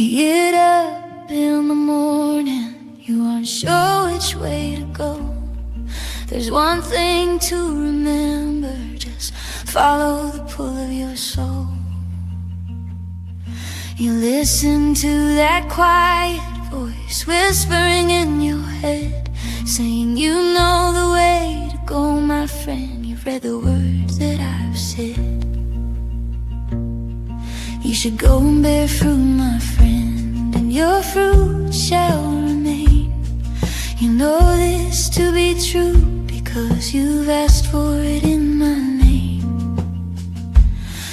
You get up in the morning, you aren't sure which way to go. There's one thing to remember, just follow the pull of your soul. You listen to that quiet voice whispering in your head, saying you know the way to go, my friend. You've read the words that I've said. You should go and bear fruit, my friend, and your fruit shall remain. You know this to be true because you've asked for it in my name.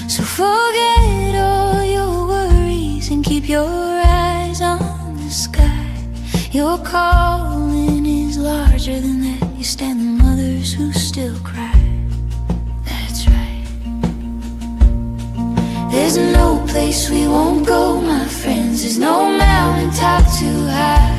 So forget all your worries and keep your eyes on the sky. Your calling is larger than that. You stand the mothers who still cry. That's right. There's no place we won't go, my friends. There's no mountain top too high.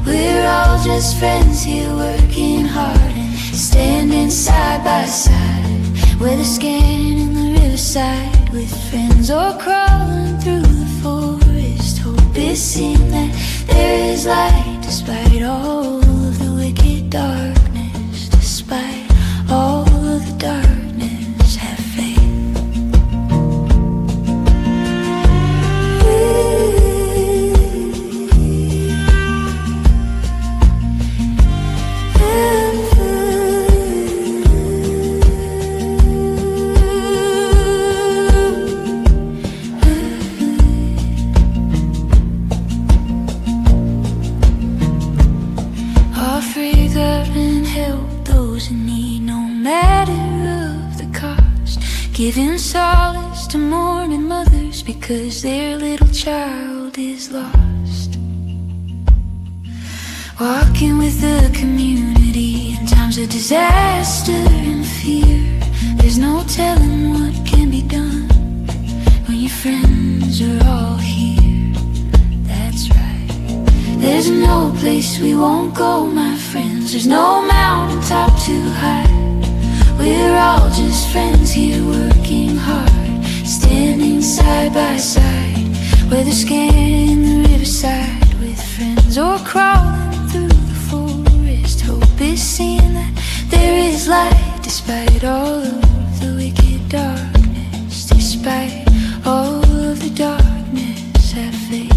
We're all just friends here working hard and standing side by side. Whether scanning the riverside with friends or crawling through the forest, hope is seeing that there is light despite all of the wicked darkness. Despite all of the darkness, have faith. Giving solace to mourning mothers because their little child is lost. Walking with the community in times of disaster and fear. There's no telling what can be done when your friends are all here. That's right. There's no place we won't go, my friends. There's no mountain top too high. We're all just friends here working hard, standing side by side. Whether scanning the riverside with friends or crawling through the forest, hope is seeing that there is light despite all of the wicked darkness. Despite all of the darkness, have faith.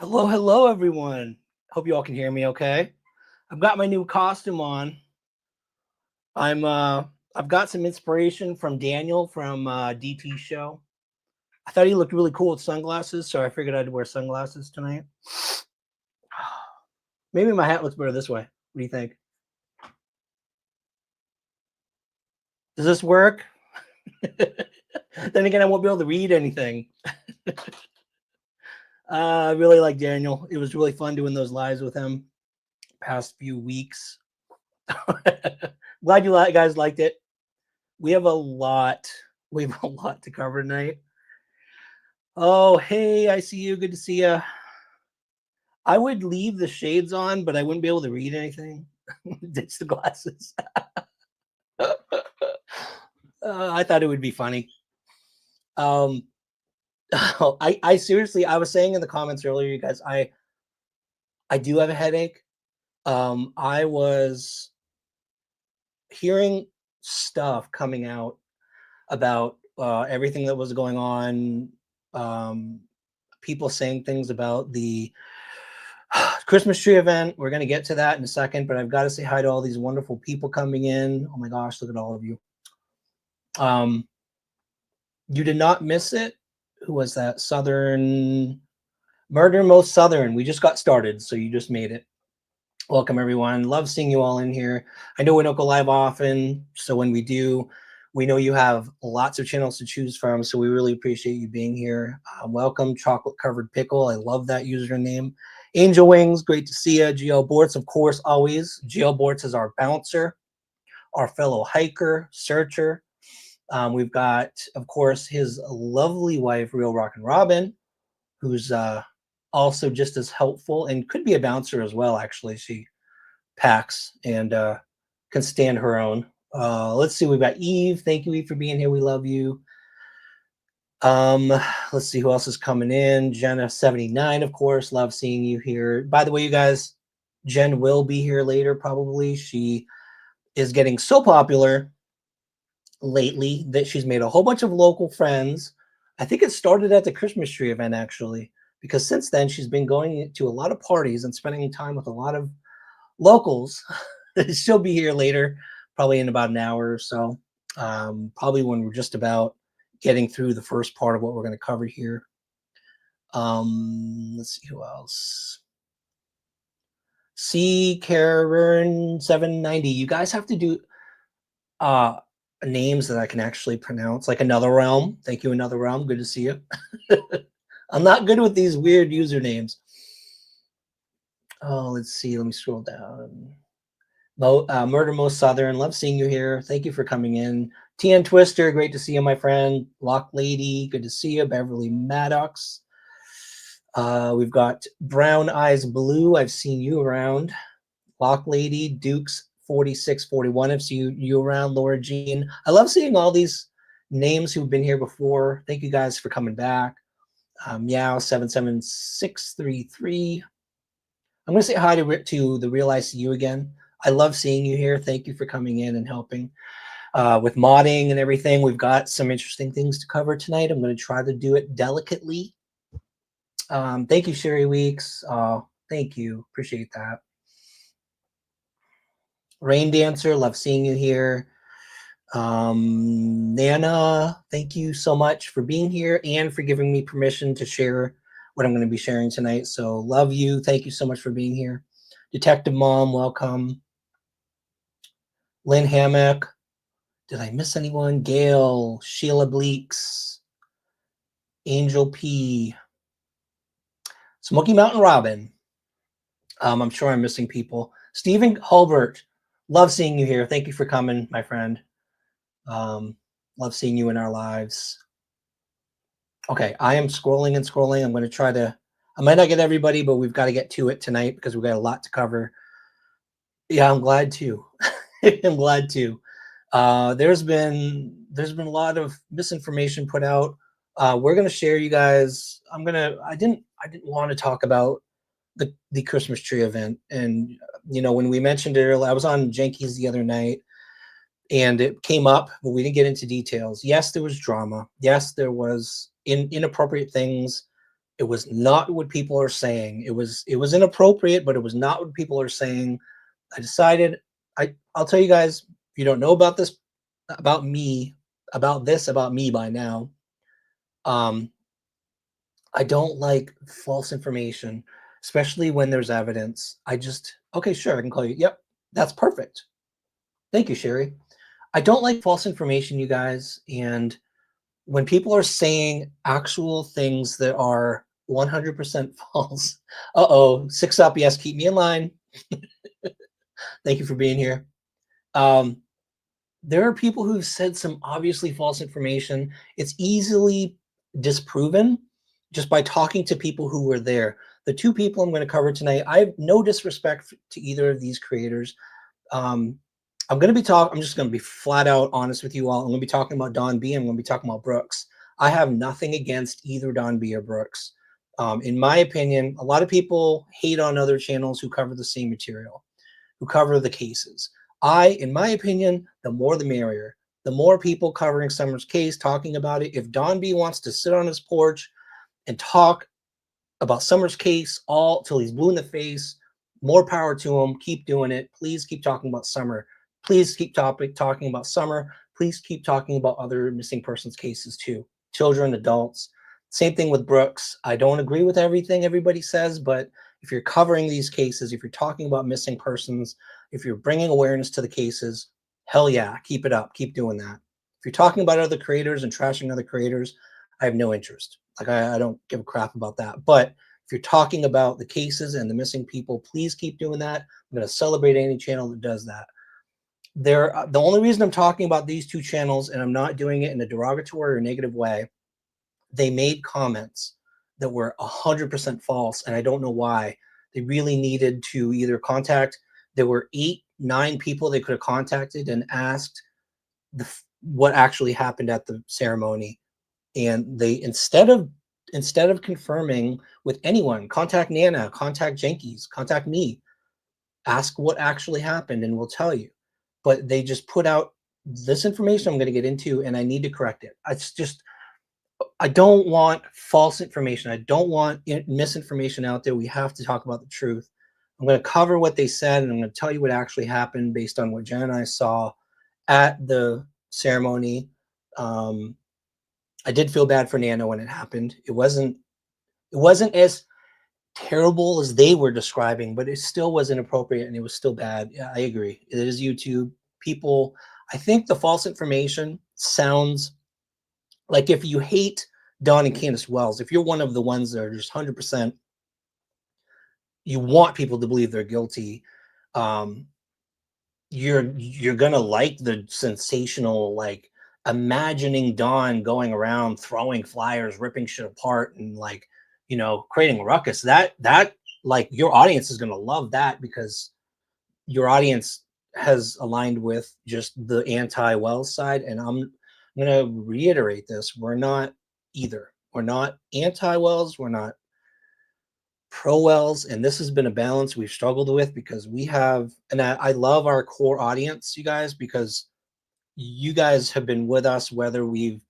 Hello, everyone. Hope you all can hear me okay. I've got my new costume on. I've got some inspiration from Daniel from DT's show. I thought he looked really cool with sunglasses, so I figured I'd wear sunglasses tonight. Maybe my hat looks better this way. What do you think? Does this work? Then again, I won't be able to read anything. I really like Daniel. It was really fun doing those lives with him past few weeks. Glad you guys liked it. We have a lot to cover tonight. Oh, hey, I see you. Good to see you. I would leave the shades on, but I wouldn't be able to read anything. Ditch the glasses. I thought it would be funny. I seriously, I was saying in the comments earlier, you guys, I do have a headache. I was hearing stuff coming out about everything that was going on. People saying things about the Christmas tree event. We're going to get to that in a second, but I've got to say hi to all these wonderful people coming in. Oh my gosh, look at all of you. You did not miss it. Who was that? Southern Murder Most Southern. We just got started, so you just made it. Welcome, everyone. Love seeing you all in here. I know we don't go live often, so when we do, We know you have lots of channels to choose from, so we really appreciate you being here. Welcome, Chocolate Covered Pickle. I love that username. Angel Wings, great to see you. GL Bortz, of course, always. GL Bortz is our bouncer, our fellow hiker, searcher. We've got, of course, his lovely wife, Real Rockin' Robin, who's also just as helpful and could be a bouncer as well, actually. She packs and can stand her own. Let's see, we've got Eve. Thank you, Eve, for being here. We love you. Let's see who else is coming in. Jenna79, of course. Love seeing you here. By the way, you guys, Jen will be here later, probably. She is getting so popular lately that she's made a whole bunch of local friends. I think it started at the Christmas tree event, actually, because since then she's been going to a lot of parties and spending time with a lot of locals. She'll be here later, probably in about an hour or so. Probably when we're just about getting through the first part of what we're going to cover here. Let's see who else. C. Karen 790. You guys have to do names that I can actually pronounce, like Another Realm. Thank you, Another Realm. Good to see you. I'm not good with these weird usernames. Oh, let's see. Let me scroll down. Murder Most Southern. Love seeing you here. Thank you for coming in. TN Twister. Great to see you, my friend. Lock Lady. Good to see you. Beverly Maddox. We've got Brown Eyes Blue. I've seen you around. Lock Lady. Dukes 4641. I've seen you around. Laura Jean. I love seeing all these names who've been here before. Thank you guys for coming back. Meow 77633. I'm going to say hi to the Real ICU again. I love seeing you here. Thank you for coming in and helping with modding and everything. We've got some interesting things to cover tonight. I'm going to try to do it delicately. Thank you, Sherry Weeks. Thank you. Appreciate that. Rain Dancer, love seeing you here. Nana, thank you so much for being here and for giving me permission to share what I'm going to be sharing tonight. So love you. Thank you so much for being here. Detective Mom, welcome. Lynn Hammock. Did I miss anyone? Gail, Sheila Bleaks, Angel P, Smoky Mountain Robin. I'm sure I'm missing people. Stephen Hulbert, love seeing you here. Thank you for coming, my friend. Love seeing you in our lives. Okay, I am scrolling and scrolling. I'm going to try to, I might not get everybody, but we've got to get to it tonight because we've got a lot to cover. Yeah, I'm glad to. I'm glad to. There's been a lot of misinformation put out. We're going to share, you guys. I didn't want to talk about the Christmas tree event. And, you know, when we mentioned it earlier, I was on Jenkies the other night and it came up, but we didn't get into details. Yes, there was drama. Yes, there was inappropriate things. It was not what people are saying. It was inappropriate, but it was not what people are saying. I decided, I'll tell you guys, if you don't know about this, about me by now, I don't like false information, especially when there's evidence. Okay, sure, I can call you. Yep, that's perfect. Thank you, Sherry. I don't like false information, you guys. And when people are saying actual things that are 100% false, 6 up, yes, keep me in line. Thank you for being here. There are people who've said some obviously false information. It's easily disproven just by talking to people who were there. The two people I'm going to cover tonight, I have no disrespect to either of these creators. I'm just going to be flat out honest with you all. I'm going to be talking about Don B. I'm going to be talking about Brooks. I have nothing against either Don B or Brooks. In my opinion, a lot of people hate on other channels who cover the same material, who cover the cases. In my opinion, the more the merrier. The more people covering Summer's case, talking about it. If Don B wants to sit on his porch and talk about Summer's case all till he's blue in the face, more power to him. Keep doing it. Please keep talking about Summer. Please keep talking about Summer. Please keep talking about other missing persons cases too. Children, adults. Same thing with Brooks. I don't agree with everything everybody says, but if you're covering these cases, if you're talking about missing persons, if you're bringing awareness to the cases, hell yeah, keep it up. Keep doing that. If you're talking about other creators and trashing other creators, I have no interest. Like I don't give a crap about that. But if you're talking about the cases and the missing people, please keep doing that. I'm going to celebrate any channel that does that. The only reason I'm talking about these two channels, and I'm not doing it in a derogatory or negative way, they made comments that were 100% false, and I don't know why. They really needed to either contact. There were 8, 9 people they could have contacted and asked what actually happened at the ceremony, and they instead of confirming with anyone, contact Nana, contact Jenkins, contact me, ask what actually happened, and we'll tell you. But they just put out this information I'm going to get into, and I need to correct it. It's just, I don't want false information. I don't want misinformation out there. We have to talk about the truth. I'm going to cover what they said, and I'm going to tell you what actually happened based on what Jen and I saw at the ceremony. I did feel bad for Nana when it happened. It wasn't as terrible as they were describing, but it still was inappropriate and it was still bad. Yeah, I agree. It is YouTube. People, I think the false information sounds like, if you hate Don and Candace Wells, if you're one of the ones that are just 100%, you want people to believe they're guilty, you're gonna like the sensational, like, imagining Don going around throwing flyers, ripping shit apart, and like, creating a ruckus. That like, your audience is gonna love that, because your audience has aligned with just the anti-Wells side. And I'm gonna reiterate this: we're not either. We're not anti-Wells. We're not pro-Wells, and this has been a balance we've struggled with, because we have, and I love our core audience, you guys, because you guys have been with us, whether we've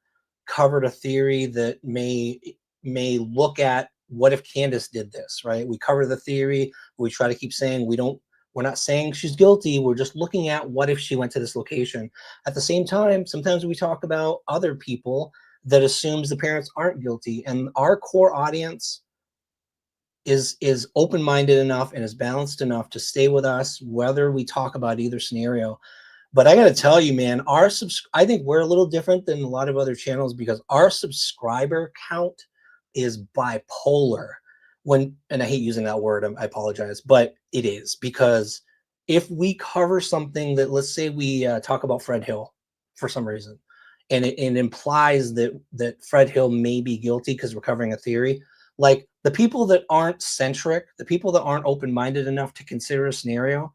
covered a theory that may look at, what if Candace did this, right? We cover the theory. We try to keep saying we're not saying she's guilty. We're just looking at, what if she went to this location. At the same time, sometimes we talk about other people that assumes the parents aren't guilty, and our core audience is open-minded enough and is balanced enough to stay with us, whether we talk about either scenario. But I got to tell you, man, I think we're a little different than a lot of other channels, because our subscriber count is bipolar. And I hate using that word, I apologize, but it is, because if we cover something that, let's say we talk about Fred Hill for some reason, and it implies that Fred Hill may be guilty because we're covering a theory, like, the people that aren't centric, the people that aren't open-minded enough to consider a scenario,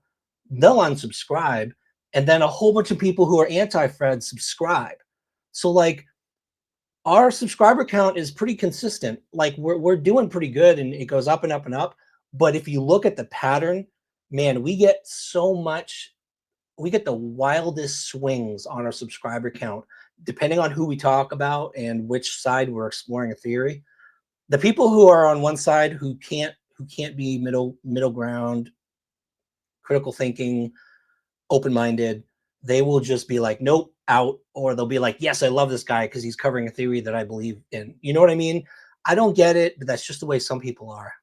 they'll unsubscribe. And then a whole bunch of people who are anti-Fred subscribe. So like, our subscriber count is pretty consistent. Like, we're doing pretty good, and it goes up and up and up. But if you look at the pattern, man, we get the wildest swings on our subscriber count, depending on who we talk about and which side we're exploring a theory. The people who are on one side, who can't be middle ground, critical thinking, open-minded, they will just be like, nope, out. Or they'll be like, yes, I love this guy because he's covering a theory that I believe in. You know what I mean? I don't get it, but that's just the way some people are.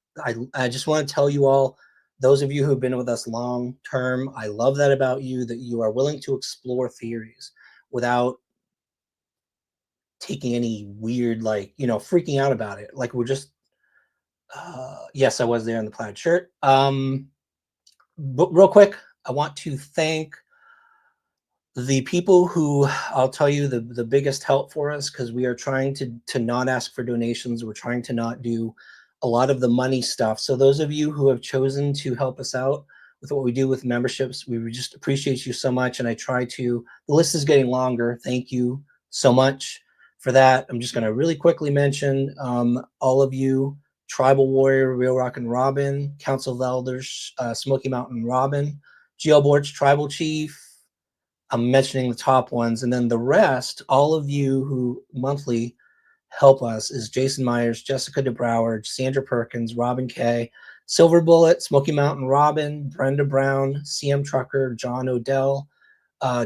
I just want to tell you all, those of you who've been with us long term, I love that about you, that you are willing to explore theories without taking any weird, like, freaking out about it. Like, we're just, yes, I was there in the plaid shirt. But real quick, I want to thank the people who, I'll tell you, the biggest help for us, because we are trying to not ask for donations. We're trying to not do a lot of the money stuff. So those of you who have chosen to help us out with what we do with memberships, we just appreciate you so much. And the list is getting longer. Thank you so much for that. I'm just going to really quickly mention all of you: Tribal Warrior, Real Rockin' Robin, Council of Elders, Smoky Mountain Robin, GL Board's Tribal Chief. I'm mentioning the top ones, and then the rest, all of you who monthly help us, is Jason Myers, Jessica DeBrower, Sandra Perkins, Robin K, Silver Bullet, Smoky Mountain Robin, Brenda Brown, CM Trucker, John Odell,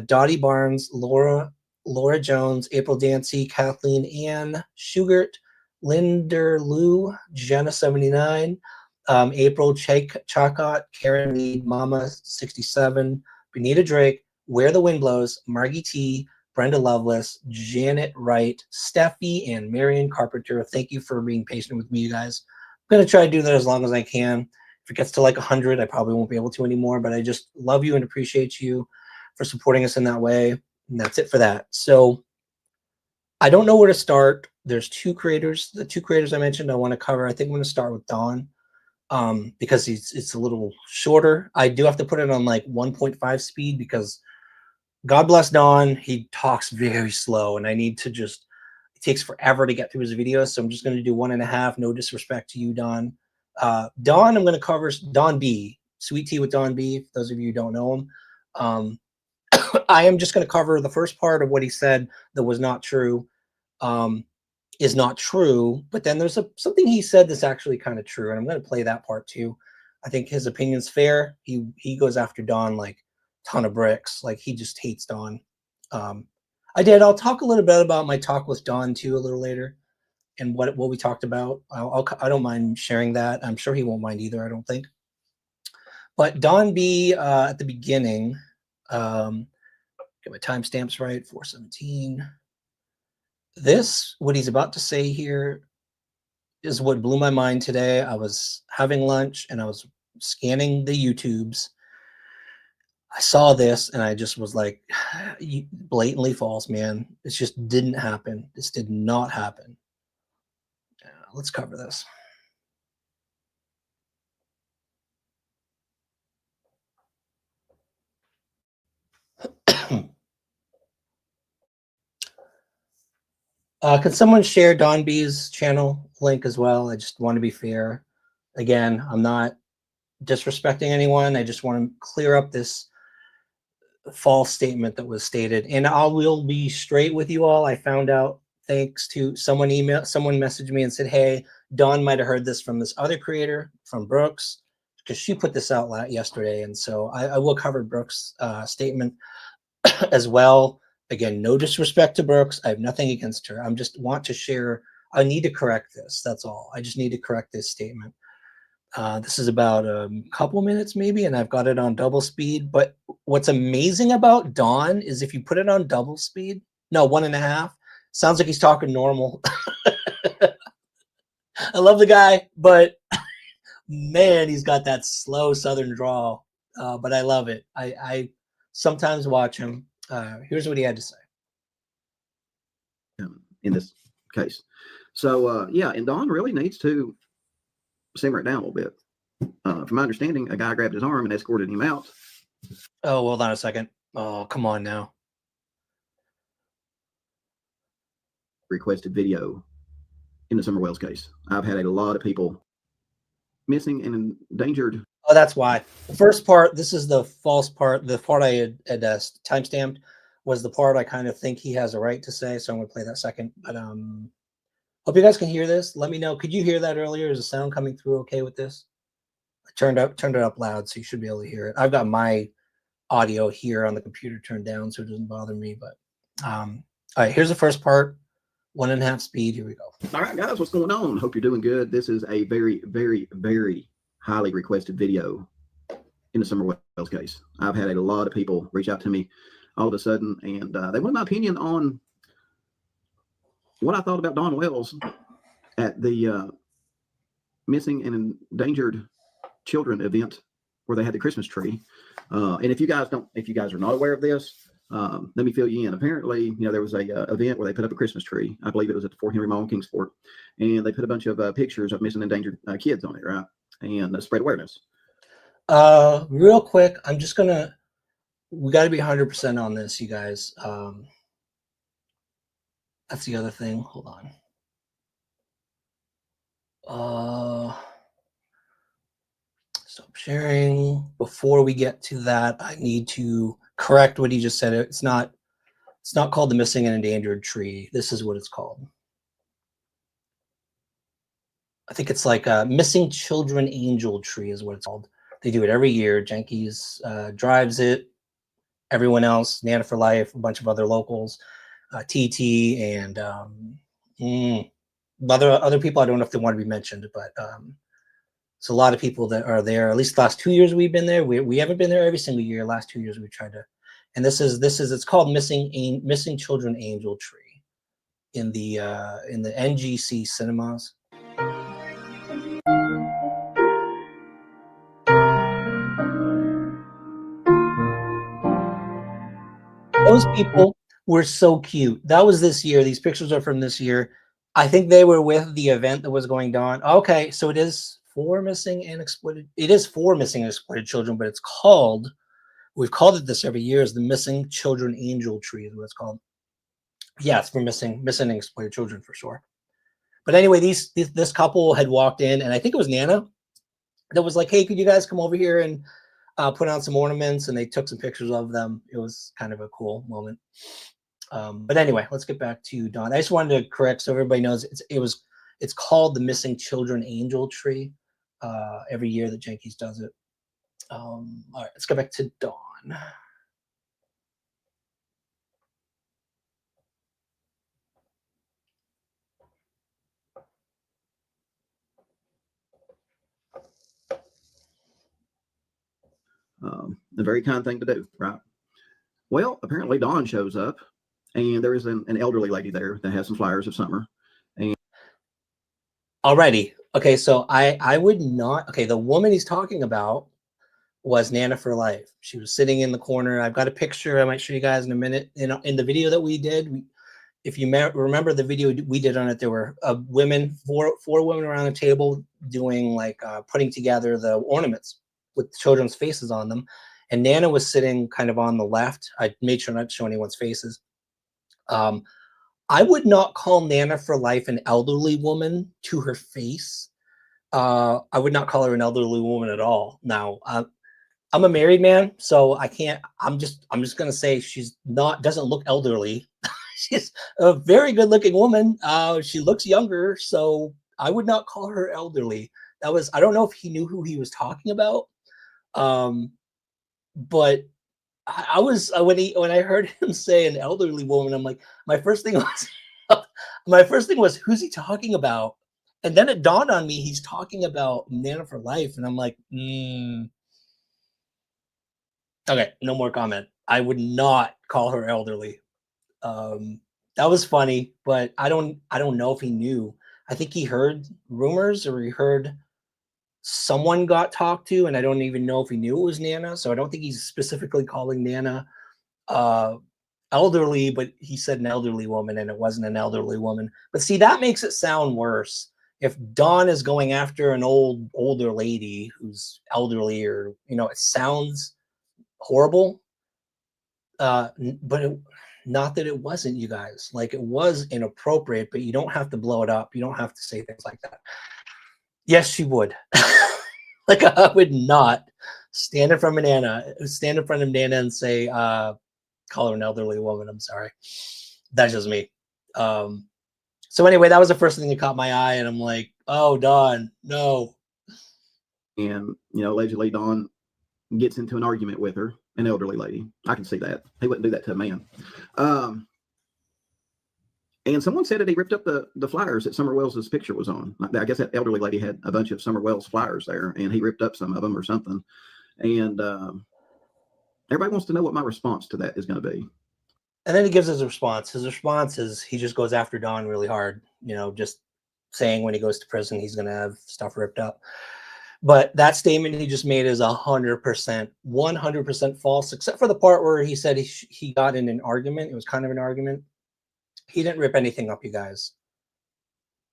Dottie Barnes, Laura Jones, April Dancy, Kathleen Ann, Schugert, Linder Lou, Jenna 79, April Chakot, Karen Mead, Mama 67, Benita Drake, Where the Wind Blows, Margie T, Brenda Lovelace, Janet Wright, Steffi, and Marion Carpenter. Thank you for being patient with me, you guys. I'm going to try to do that as long as I can. If it gets to like 100, I probably won't be able to anymore, but I just love you and appreciate you for supporting us in that way. And that's it for that. So I don't know where to start. There's two creators. The two creators I mentioned I want to cover. I think I'm going to start with Don because it's a little shorter. I do have to put it on like 1.5 speed because God bless Don. He talks very slow, and I need to just, it takes forever to get through his videos. So I'm just going to do 1.5. No disrespect to you, Don. Don, I'm going to cover Don B, Sweet Tea with Don B, for those of you who don't know him. I am just going to cover the first part of what he said that was not true, is not true. But then there's something he said that's actually kind of true, and I'm going to play that part too. I think his opinion's fair. He goes after Don like ton of bricks. Like he just hates Don. I'll talk a little bit about my talk with Don too a little later, and what we talked about. I don't mind sharing that. I'm sure he won't mind either. I don't think. But Don B at the beginning. Get my timestamps right, 417. This, what he's about to say here, is what blew my mind today. I was having lunch and I was scanning the YouTubes. I saw this and I just was like, blatantly false, man. It just didn't happen. This did not happen. Let's cover this. Can someone share Don B's channel link as well? I just want to be fair. Again, I'm not disrespecting anyone. I just want to clear up this false statement that was stated. And I will be straight with you all. I found out thanks to someone messaged me and said, hey, Don might have heard this from this other creator, from Brooks, because she put this out yesterday. And so I will cover Brooks' statement as well. Again, no disrespect to Brooks. I have nothing against her. I just want to share. I need to correct this. That's all. I just need to correct this statement. This is about a couple minutes maybe, and I've got it on double speed. But what's amazing about Don is if you put it on double speed, no, 1.5, sounds like he's talking normal. I love the guy, but man, he's got that slow Southern drawl. But I love it. I sometimes watch him. Here's what he had to say. In this case. So, yeah, and Don really needs to simmer it down a little bit. From my understanding, a guy grabbed his arm and escorted him out. Oh, hold on a second. Oh, come on now. Requested video in the Summer Wells case. I've had a lot of people missing and endangered. Oh, that's why. The first part, this is the false part. The part I had timestamped was the part I kind of think he has a right to say. So I'm going to play that second. But hope you guys can hear this. Let me know. Could you hear that earlier? Is the sound coming through okay with this? I turned it up loud, so you should be able to hear it. I've got my audio here on the computer turned down, so it doesn't bother me. But all right, here's the first part. 1.5 speed. Here we go. All right, guys, what's going on? Hope you're doing good. This is a very, very, very highly requested video in the Summer Wells case. I've had a lot of people reach out to me all of a sudden, and they want my opinion on what I thought about Don Wells at the missing and endangered children event where they had the Christmas tree. And if you guys are not aware of this, let me fill you in. Apparently, there was a event where they put up a Christmas tree. I believe it was at the Fort Henry Mall in Kingsport, and they put a bunch of pictures of missing and endangered kids on it, right? And spread awareness. Real quick, we got to be 100% on this, you guys. That's the other thing. Hold on. Stop sharing. Before we get to that, I need to correct what he just said. It's not called the Missing and Endangered Tree. This is what it's called. I think it's like a Missing Children Angel Tree is what it's called. They do it every year. Jenkins drives it. Everyone else, Nana for Life, a bunch of other locals, TT, and other people. I don't know if they want to be mentioned, but it's a lot of people that are there. At least the last 2 years we've been there. We haven't been there every single year. Last 2 years we tried to And it's called Missing Children Angel Tree in the NGC cinemas. Those people were so cute. That was this year. These pictures are from this year. I think they were with the event that was going on. Okay, so it is for missing and exploited. It is for missing and exploited children, but it's called, we've called it this every year, is the Missing Children Angel Tree is what it's called. Yeah, it's for missing and exploited children for sure. But anyway, this couple had walked in, and I think it was Nana that was like, "Hey, could you guys come over here and put on some ornaments?" And they took some pictures of them. It was kind of a cool moment. But anyway, let's get back to Dawn. I just wanted to correct so everybody knows it's called the Missing Children Angel Tree every year that Jenkins does it. All right, let's go back to Dawn. A very kind thing to do, right? Well, apparently Dawn shows up, and there is an elderly lady there that has some flowers of summer. And alrighty, okay, so I would not. Okay, the woman he's talking about was Nana for Life. She was sitting in the corner. I've got a picture. I might show you guys in a minute. In the video that we did, if you remember the video we did on it, there were four women around the table doing like putting together the ornaments with children's faces on them. And Nana was sitting kind of on the left. I made sure not to show anyone's faces. I would not call Nana for Life an elderly woman to her face. I would not call her an elderly woman at all. Now, I'm a married man, so I can't. I'm just gonna say doesn't look elderly. She's a very good looking woman. She looks younger, so I would not call her elderly. I don't know if he knew who he was talking about. But I was when I heard him say an elderly woman, I'm like, my first thing was who's he talking about? And then it dawned on me he's talking about Nana for Life, and I'm like, okay, no more comment. I would not call her elderly. That was funny, but I don't know if he knew. I think he heard rumors or he heard someone got talked to, and I don't even know if he knew it was Nana. So I don't think he's specifically calling Nana elderly, but he said an elderly woman, and it wasn't an elderly woman. But see, that makes it sound worse. If Dawn is going after an older lady who's elderly, or it sounds horrible. But not that it wasn't, you guys. Like, it was inappropriate, but you don't have to blow it up. You don't have to say things like that. Yes, she would. Like, I would not stand in front of Nana and say, call her an elderly woman. I'm sorry. That's just me. So anyway, that was the first thing that caught my eye, and I'm like, oh, Dawn, no. And allegedly Dawn gets into an argument with her, an elderly lady. I can see that. He wouldn't do that to a man. And someone said that he ripped up the flyers that Summer Wells's picture was on. I guess that elderly lady had a bunch of Summer Wells flyers there, and he ripped up some of them or something. And everybody wants to know what my response to that is going to be. And then he gives his response. His response is he just goes after Dawn really hard, just saying when he goes to prison, he's going to have stuff ripped up. But that statement he just made is 100% false, except for the part where he said he got in an argument. It was kind of an argument. He didn't rip anything up, you guys.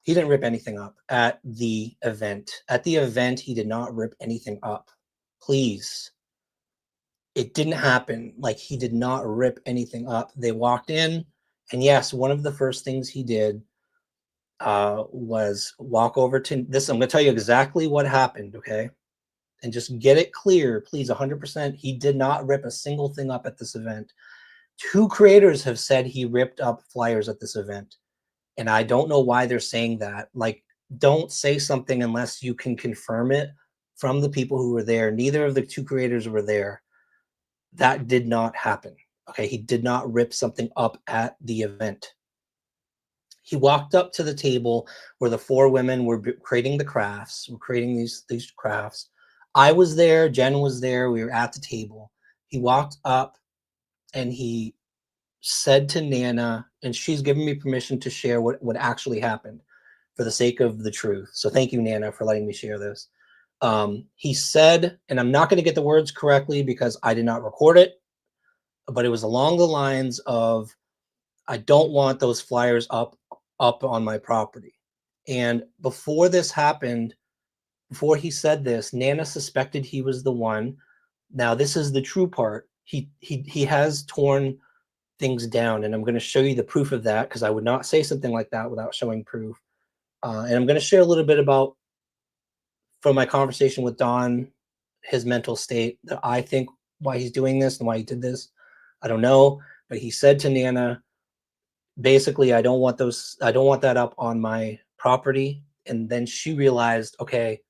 He didn't rip anything up at the event. At the event, he did not rip anything up. Please. It didn't happen. Like, he did not rip anything up. They walked in, and yes, one of the first things he did was walk over to this. I'm going to tell you exactly what happened, okay? And just get it clear, please, 100%. He did not rip a single thing up at this event. 2 creators have said he ripped up flyers at this event, and I don't know why they're saying that. Like, don't say something unless you can confirm it from the people who were there. Neither of the 2 creators were there. That did not happen. Okay, he did not rip something up at the event. He walked up to the table where the 4 women were creating the crafts, were creating these crafts. I was there, Jen was there, we were at the table. He walked up and he said to Nana, and she's given me permission to share what actually happened for the sake of the truth. So thank you, Nana, for letting me share this. He said, and I'm not going to get the words correctly because I did not record it, but it was along the lines of, I don't want those flyers up on my property. And before this happened, before he said this, Nana suspected he was the one. Now, this is the true part. He has torn things down, and I'm going to show you the proof of that, because I would not say something like that without showing proof. And I'm going to share a little bit about, from my conversation with Don, his mental state, that I think why he's doing this and why he did this. I don't know, but he said to Nana, basically, I don't want that up on my property. And then she realized, okay,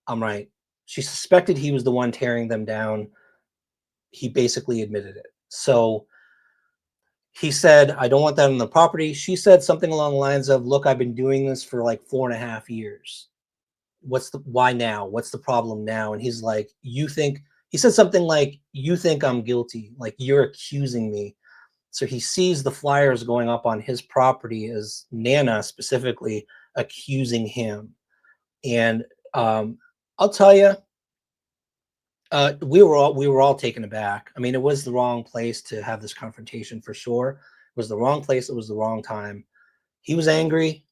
I'm right. She suspected he was the one tearing them down. He basically admitted it. So he said, I don't want that on the property. She said something along the lines of, look, I've been doing this for like 4.5 years. Why now? What's the problem now? And he's like, he said something like, you think I'm guilty, like you're accusing me. So he sees the flyers going up on his property as Nana specifically accusing him. And I'll tell you, we were all taken aback. I mean, it was the wrong place to have this confrontation for sure. It was the wrong place. It was the wrong time. He was angry,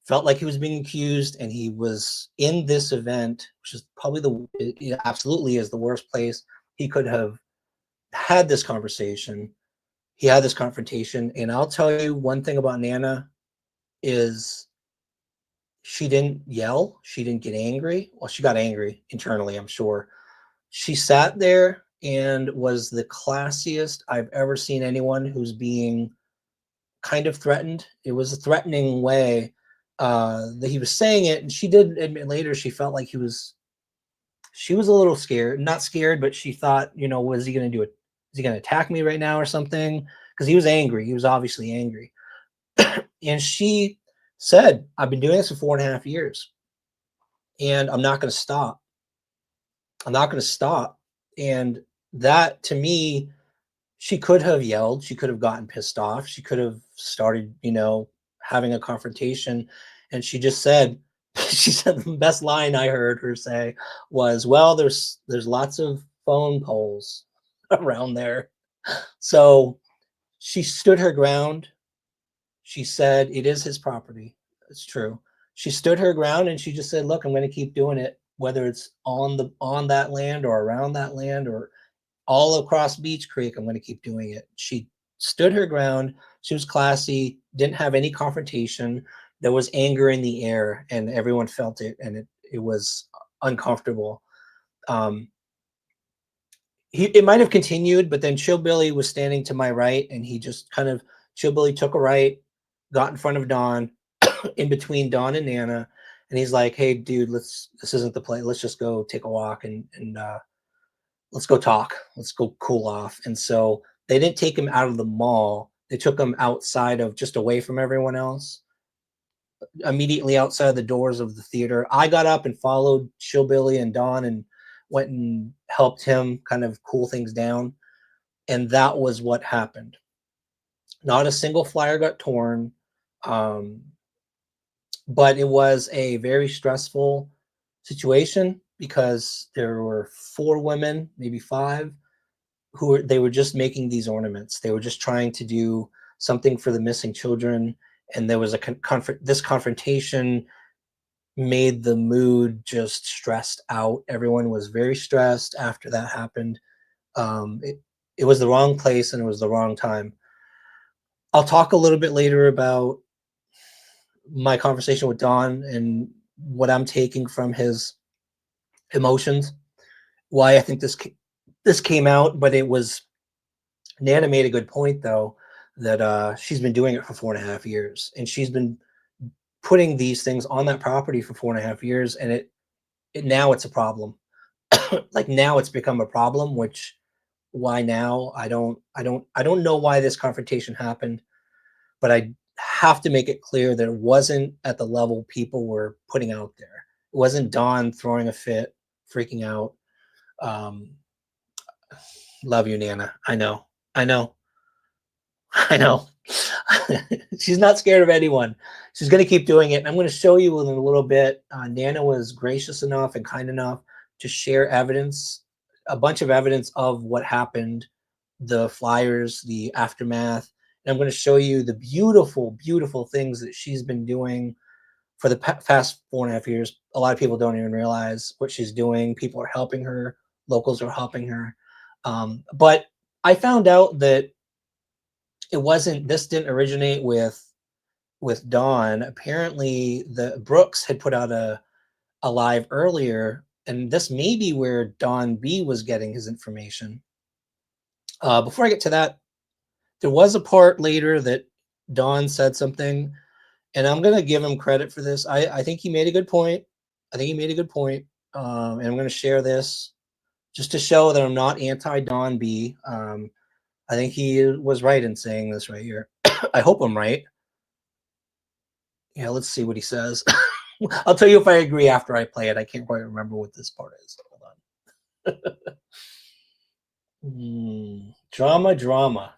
felt like he was being accused, and he was in this event, which is probably absolutely is the worst place he could have had this conversation. He had this confrontation, and I'll tell you one thing about Nana is she didn't yell. She didn't get angry. Well, she got angry internally, I'm sure. She sat there and was the classiest I've ever seen anyone who's being kind of threatened. It was a threatening way that he was saying it, and she did admit later she felt like she was a little scared, not scared, but she thought, what is he going to do? Is he going to attack me right now or something? Because he was angry. He was obviously angry. And she said, I've been doing this for 4.5 years, and I'm not going to stop. I'm not going to stop. And that, to me, she could have yelled. She could have gotten pissed off. She could have started, having a confrontation. And she just said, she said the best line I heard her say was, well, there's lots of phone poles around there. So she stood her ground. She said, it is his property. It's true. She stood her ground, and she just said, look, I'm going to keep doing it, whether it's on that land or around that land or all across Beach Creek. I'm going to keep doing it. She stood her ground. She was classy, didn't have any confrontation. There was anger in the air, and everyone felt it, and it was uncomfortable. It might have continued, but then Chillbilly was standing to my right, and he just Chillbilly took a right, got in front of Don, in between Don and Nana, and he's like, hey, dude, this isn't the place. Let's just go take a walk and let's go talk. Let's go cool off. And so they didn't take him out of the mall. They took him outside of, just away from everyone else, immediately outside the doors of the theater. I got up and followed Chillbilly and Don and went and helped him kind of cool things down. And that was what happened. Not a single flyer got torn. But it was a very stressful situation because there were 4 women, maybe 5, they were just making these ornaments. They were just trying to do something for the missing children, and there was this confrontation made the mood just stressed out. Everyone was very stressed after that happened. It was the wrong place, and it was the wrong time. I'll talk a little bit later about my conversation with Don and what I'm taking from his emotions, why I think this came out. But it was, Nana made a good point though, that she's been doing it for 4.5 years, and she's been putting these things on that property for 4.5 years, and it now it's a problem. Like now it's become a problem, which why now? I don't know why this confrontation happened, but I have to make it clear that it wasn't at the level people were putting out there. It wasn't Don throwing a fit, freaking out. Love you, Nana. I know. I know. I know. She's not scared of anyone. She's going to keep doing it. And I'm going to show you in a little bit. Nana was gracious enough and kind enough to share evidence, a bunch of evidence of what happened, the flyers, the aftermath. And I'm going to show you the beautiful, beautiful things that she's been doing for the past 4.5 years. A lot of people don't even realize what she's doing. People are helping her. Locals are helping her. But I found out that it wasn't, this didn't originate with Dawn. Apparently the Brooks had put out a live earlier, and this may be where Don B was getting his information. Before I get to that, there was a part later that Don said something, and I'm gonna give him credit for this. I think he made a good point. I think he made a good point. And I'm gonna share this just to show that I'm not anti Don B. I think he was right in saying this right here. I hope I'm right. Yeah, let's see what he says. I'll tell you if I agree after I play it. I can't quite remember what this part is. Hold on. Drama.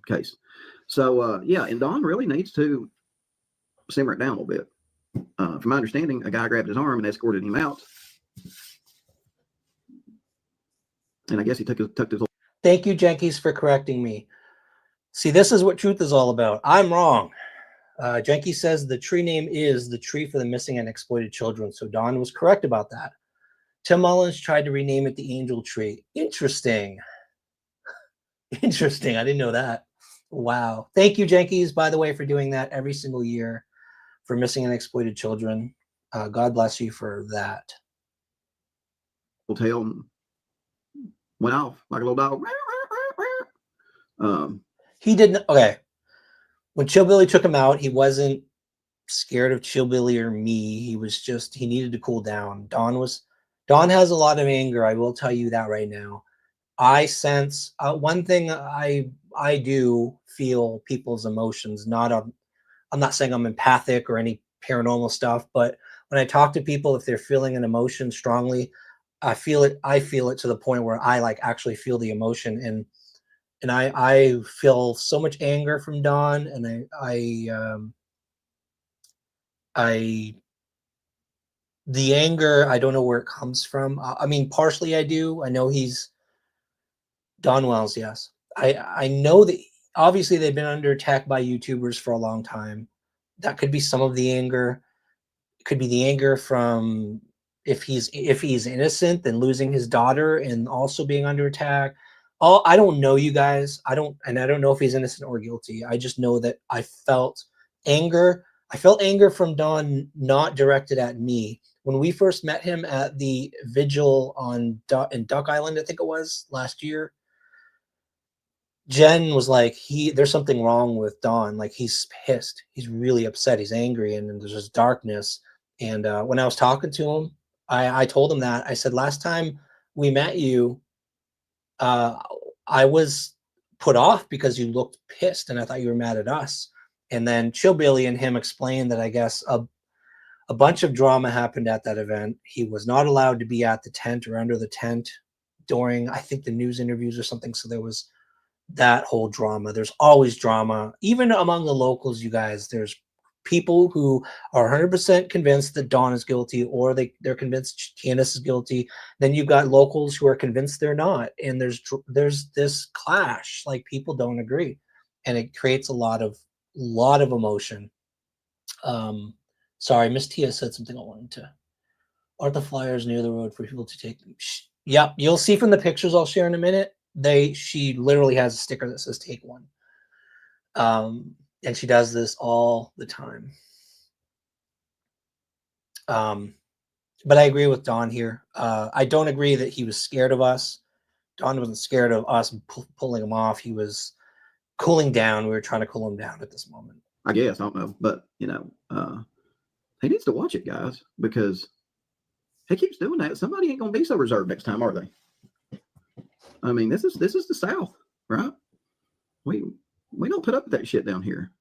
Case. So yeah, and Don really needs to simmer it down a little bit. From my understanding, a guy grabbed his arm and escorted him out, and I guess he tucked his. Thank you, Jenkins, for correcting me. See, this is what truth is all about. I'm wrong. Jenkins says the tree name is the Tree for the Missing and Exploited Children. So Don was correct about that. Tim Mullins tried to rename it the Angel Tree. Interesting. Interesting. I didn't know that. Wow. Thank you, Jenkins, by the way, for doing that every single year for missing and exploited children. God bless you for that. Tail went off like a little dog. He didn't. Okay. When Chillbilly took him out, he wasn't scared of Chillbilly or me. He was just, he needed to cool down. Don has a lot of anger. I will tell you that right now. I sense one thing. I do feel people's emotions. I'm not saying I'm empathic or any paranormal stuff, but when I talk to people, if they're feeling an emotion strongly, I feel it to the point where I like actually feel the emotion, and I feel so much anger from Don, and the anger, I don't know where it comes from. I mean, partially I do. I know he's Don Wells, yes. I know that obviously they've been under attack by YouTubers for a long time. That could be some of the anger. It could be the anger from if he's innocent, then losing his daughter and also being under attack. I don't know, you guys. I don't know if he's innocent or guilty. I just know that I felt anger. I felt anger from Don, not directed at me. When we first met him at the vigil in Duck Island, I think it was last year, Jen was like, there's something wrong with Don. Like, he's pissed. He's really upset. He's angry, and there's this darkness. And when I was talking to him, I told him that. I said, last time we met you, I was put off because you looked pissed, and I thought you were mad at us. And then Chillbilly and him explained that I guess a bunch of drama happened at that event. He was not allowed to be at the tent or under the tent during, I think, the news interviews or something. So there was that whole drama. There's always drama, even among the locals, you guys. There's people who are 100% convinced that Dawn is guilty, or they're convinced Candace is guilty. Then you've got locals who are convinced they're not, and there's this clash. Like, people don't agree, and it creates a lot of emotion. Sorry, Miss Tia said something I wanted to. Aren't the flyers near the road for people to take them? Yep, you'll see from the pictures I'll share in a minute. She literally has a sticker that says "Take one," and she does this all the time. But I agree with Don here. I don't agree that he was scared of us. Don wasn't scared of us pulling him off. He was cooling down. We were trying to cool him down at this moment. I guess, I don't know, but he needs to watch it, guys, because he keeps doing that. Somebody ain't gonna be so reserved next time, are they? I mean, this is the South, right? We don't put up with that shit down here.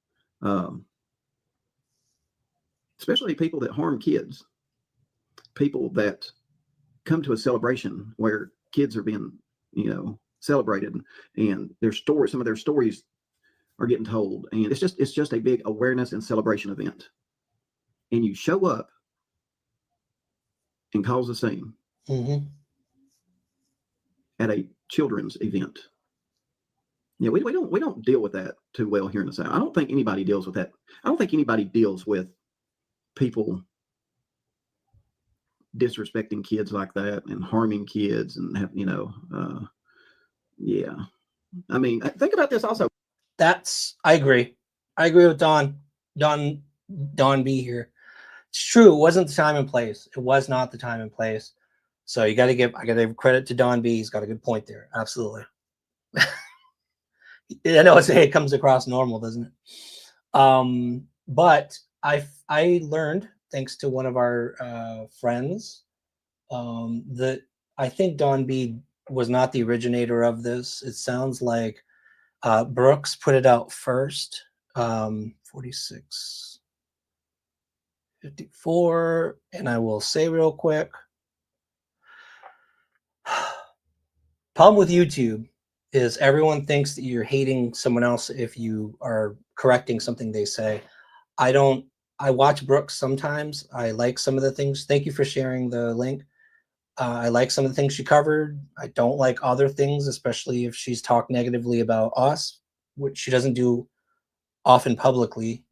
Especially people that harm kids, people that come to a celebration where kids are being, celebrated, and some of their stories are getting told, and it's just a big awareness and celebration event, and you show up and cause a scene at a children's event. Yeah, we don't deal with that too well here in the South. I don't think anybody deals with that. I don't think anybody deals with people disrespecting kids like that and harming kids and have, yeah. I mean, think about this also. I agree with Don B here. It's true, it wasn't the time and place. It was not the time and place. So I gotta give credit to Don B. He's got a good point there. Absolutely. I know it comes across normal, doesn't it? But I learned, thanks to one of our friends, that I think Don B was not the originator of this. It sounds like Brooks put it out first. 4654, and I will say real quick, problem with YouTube is everyone thinks that you're hating someone else if you are correcting something they say. I watch Brooks sometimes. I like some of the things. Thank you for sharing the link. I like some of the things she covered. I don't like other things, especially if she's talked negatively about us, which she doesn't do often publicly.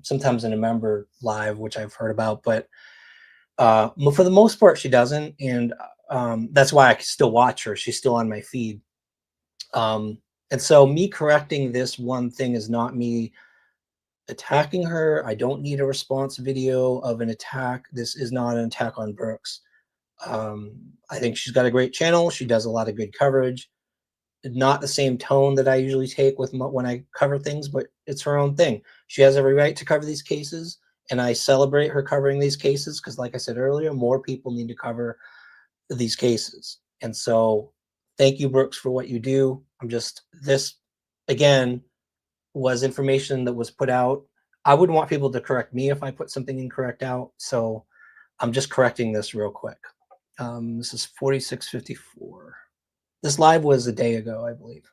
Sometimes in a member live, which I've heard about, but for the most part, she doesn't. And that's why I can still watch her. She's still on my feed. And so me correcting this one thing is not me attacking her. I don't need a response video of an attack. This is not an attack on Brooks. I think she's got a great channel. She does a lot of good coverage. Not the same tone that I usually take with when I cover things, but it's her own thing. She has every right to cover these cases, and I celebrate her covering these cases because, like I said earlier, more people need to cover these cases. And so thank you, Brooks, for what you do. This, again, was information that was put out. I wouldn't want people to correct me if I put something incorrect out. So I'm just correcting this real quick. This is 4654. This live was a day ago, I believe.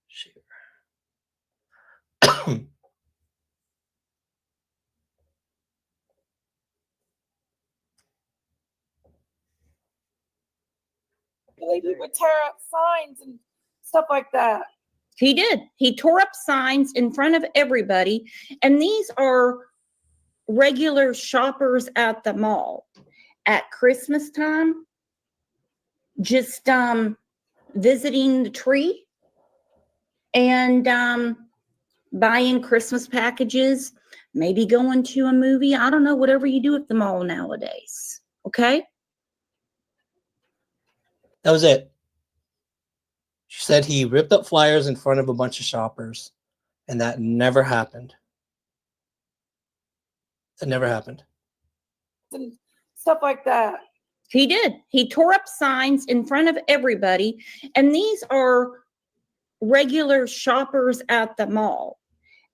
Share. He would tear up signs and stuff like that. He did. He tore up signs in front of everybody. And these are regular shoppers at the mall at Christmas time, just visiting the tree and buying Christmas packages, maybe going to a movie. I don't know, whatever you do at the mall nowadays. Okay? That was it. She said he ripped up flyers in front of a bunch of shoppers, and that never happened. It never happened. And stuff like that. He did. He tore up signs in front of everybody. And these are regular shoppers at the mall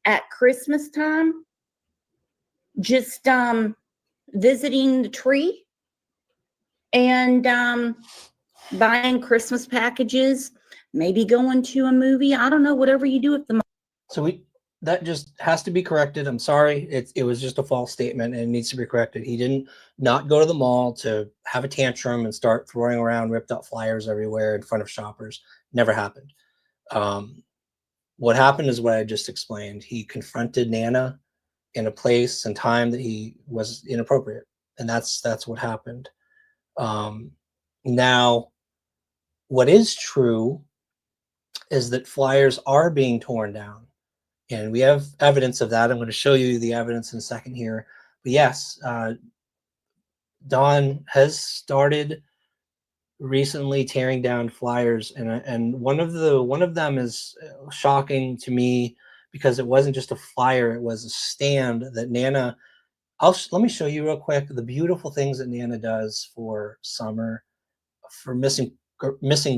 at Christmas time, just visiting the tree and buying Christmas packages, maybe going to a movie. I don't know, whatever you do at the mall. So that just has to be corrected. I'm sorry. It was just a false statement and it needs to be corrected. He didn't not go to the mall to have a tantrum and start throwing around ripped up flyers everywhere in front of shoppers. Never happened. What happened is what I just explained. He confronted Nana in a place and time that he was inappropriate. And that's what happened. Now, what is true is that flyers are being torn down. And we have evidence of that. I'm going to show you the evidence in a second here. But yes, Don has started recently tearing down flyers, and one of them is shocking to me because it wasn't just a flyer; it was a stand that Nana. Let me show you real quick the beautiful things that Nana does for summer, for missing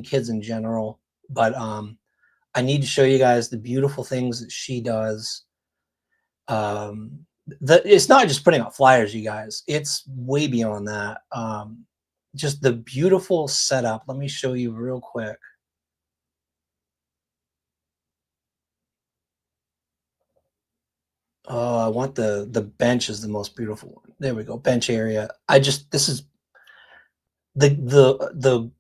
kids in general. But I need to show you guys the beautiful things that she does it's not just putting out flyers, you guys. It's way beyond that. Just the beautiful setup. Let me show you real quick. Oh, I want the bench is the most beautiful one. There we go, bench area. This is the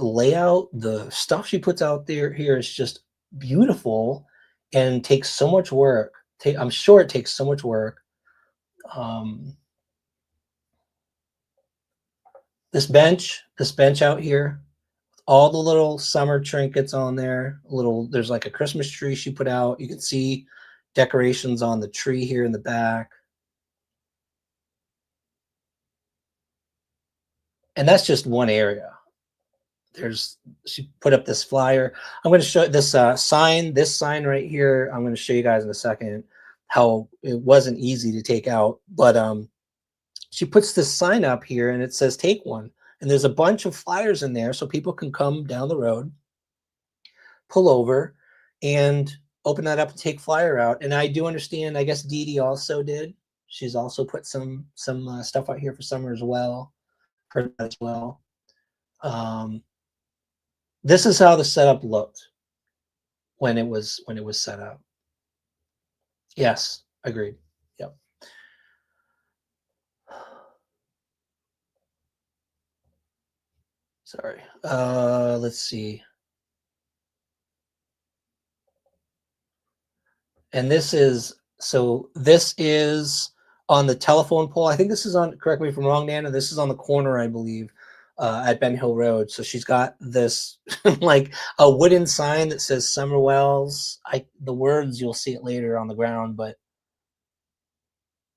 layout, the stuff she puts out there here is just beautiful and takes so much work. I'm sure it takes so much work. This bench out here, all the little summer trinkets on there. There's like a Christmas tree she put out. You can see decorations on the tree here in the back. And that's just one area. She put up this flyer. I'm going to show this sign right here. I'm going to show you guys in a second how it wasn't easy to take out, but she puts this sign up here and it says take one, and there's a bunch of flyers in there so people can come down the road, pull over, and open that up and take flyer out. And I do understand, I guess Dee Dee also did. She's also put some stuff out here for summer as well, for that as well. This is how the setup looked when it was set up. Yes, agreed. Yep. Sorry. Let's see. And this is on the telephone pole. I think this is on, correct me if I'm wrong, Nana, this is on the corner, I believe, at Ben Hill Road. So she's got this like a wooden sign that says Summer Wells. The words, you'll see it later on the ground, but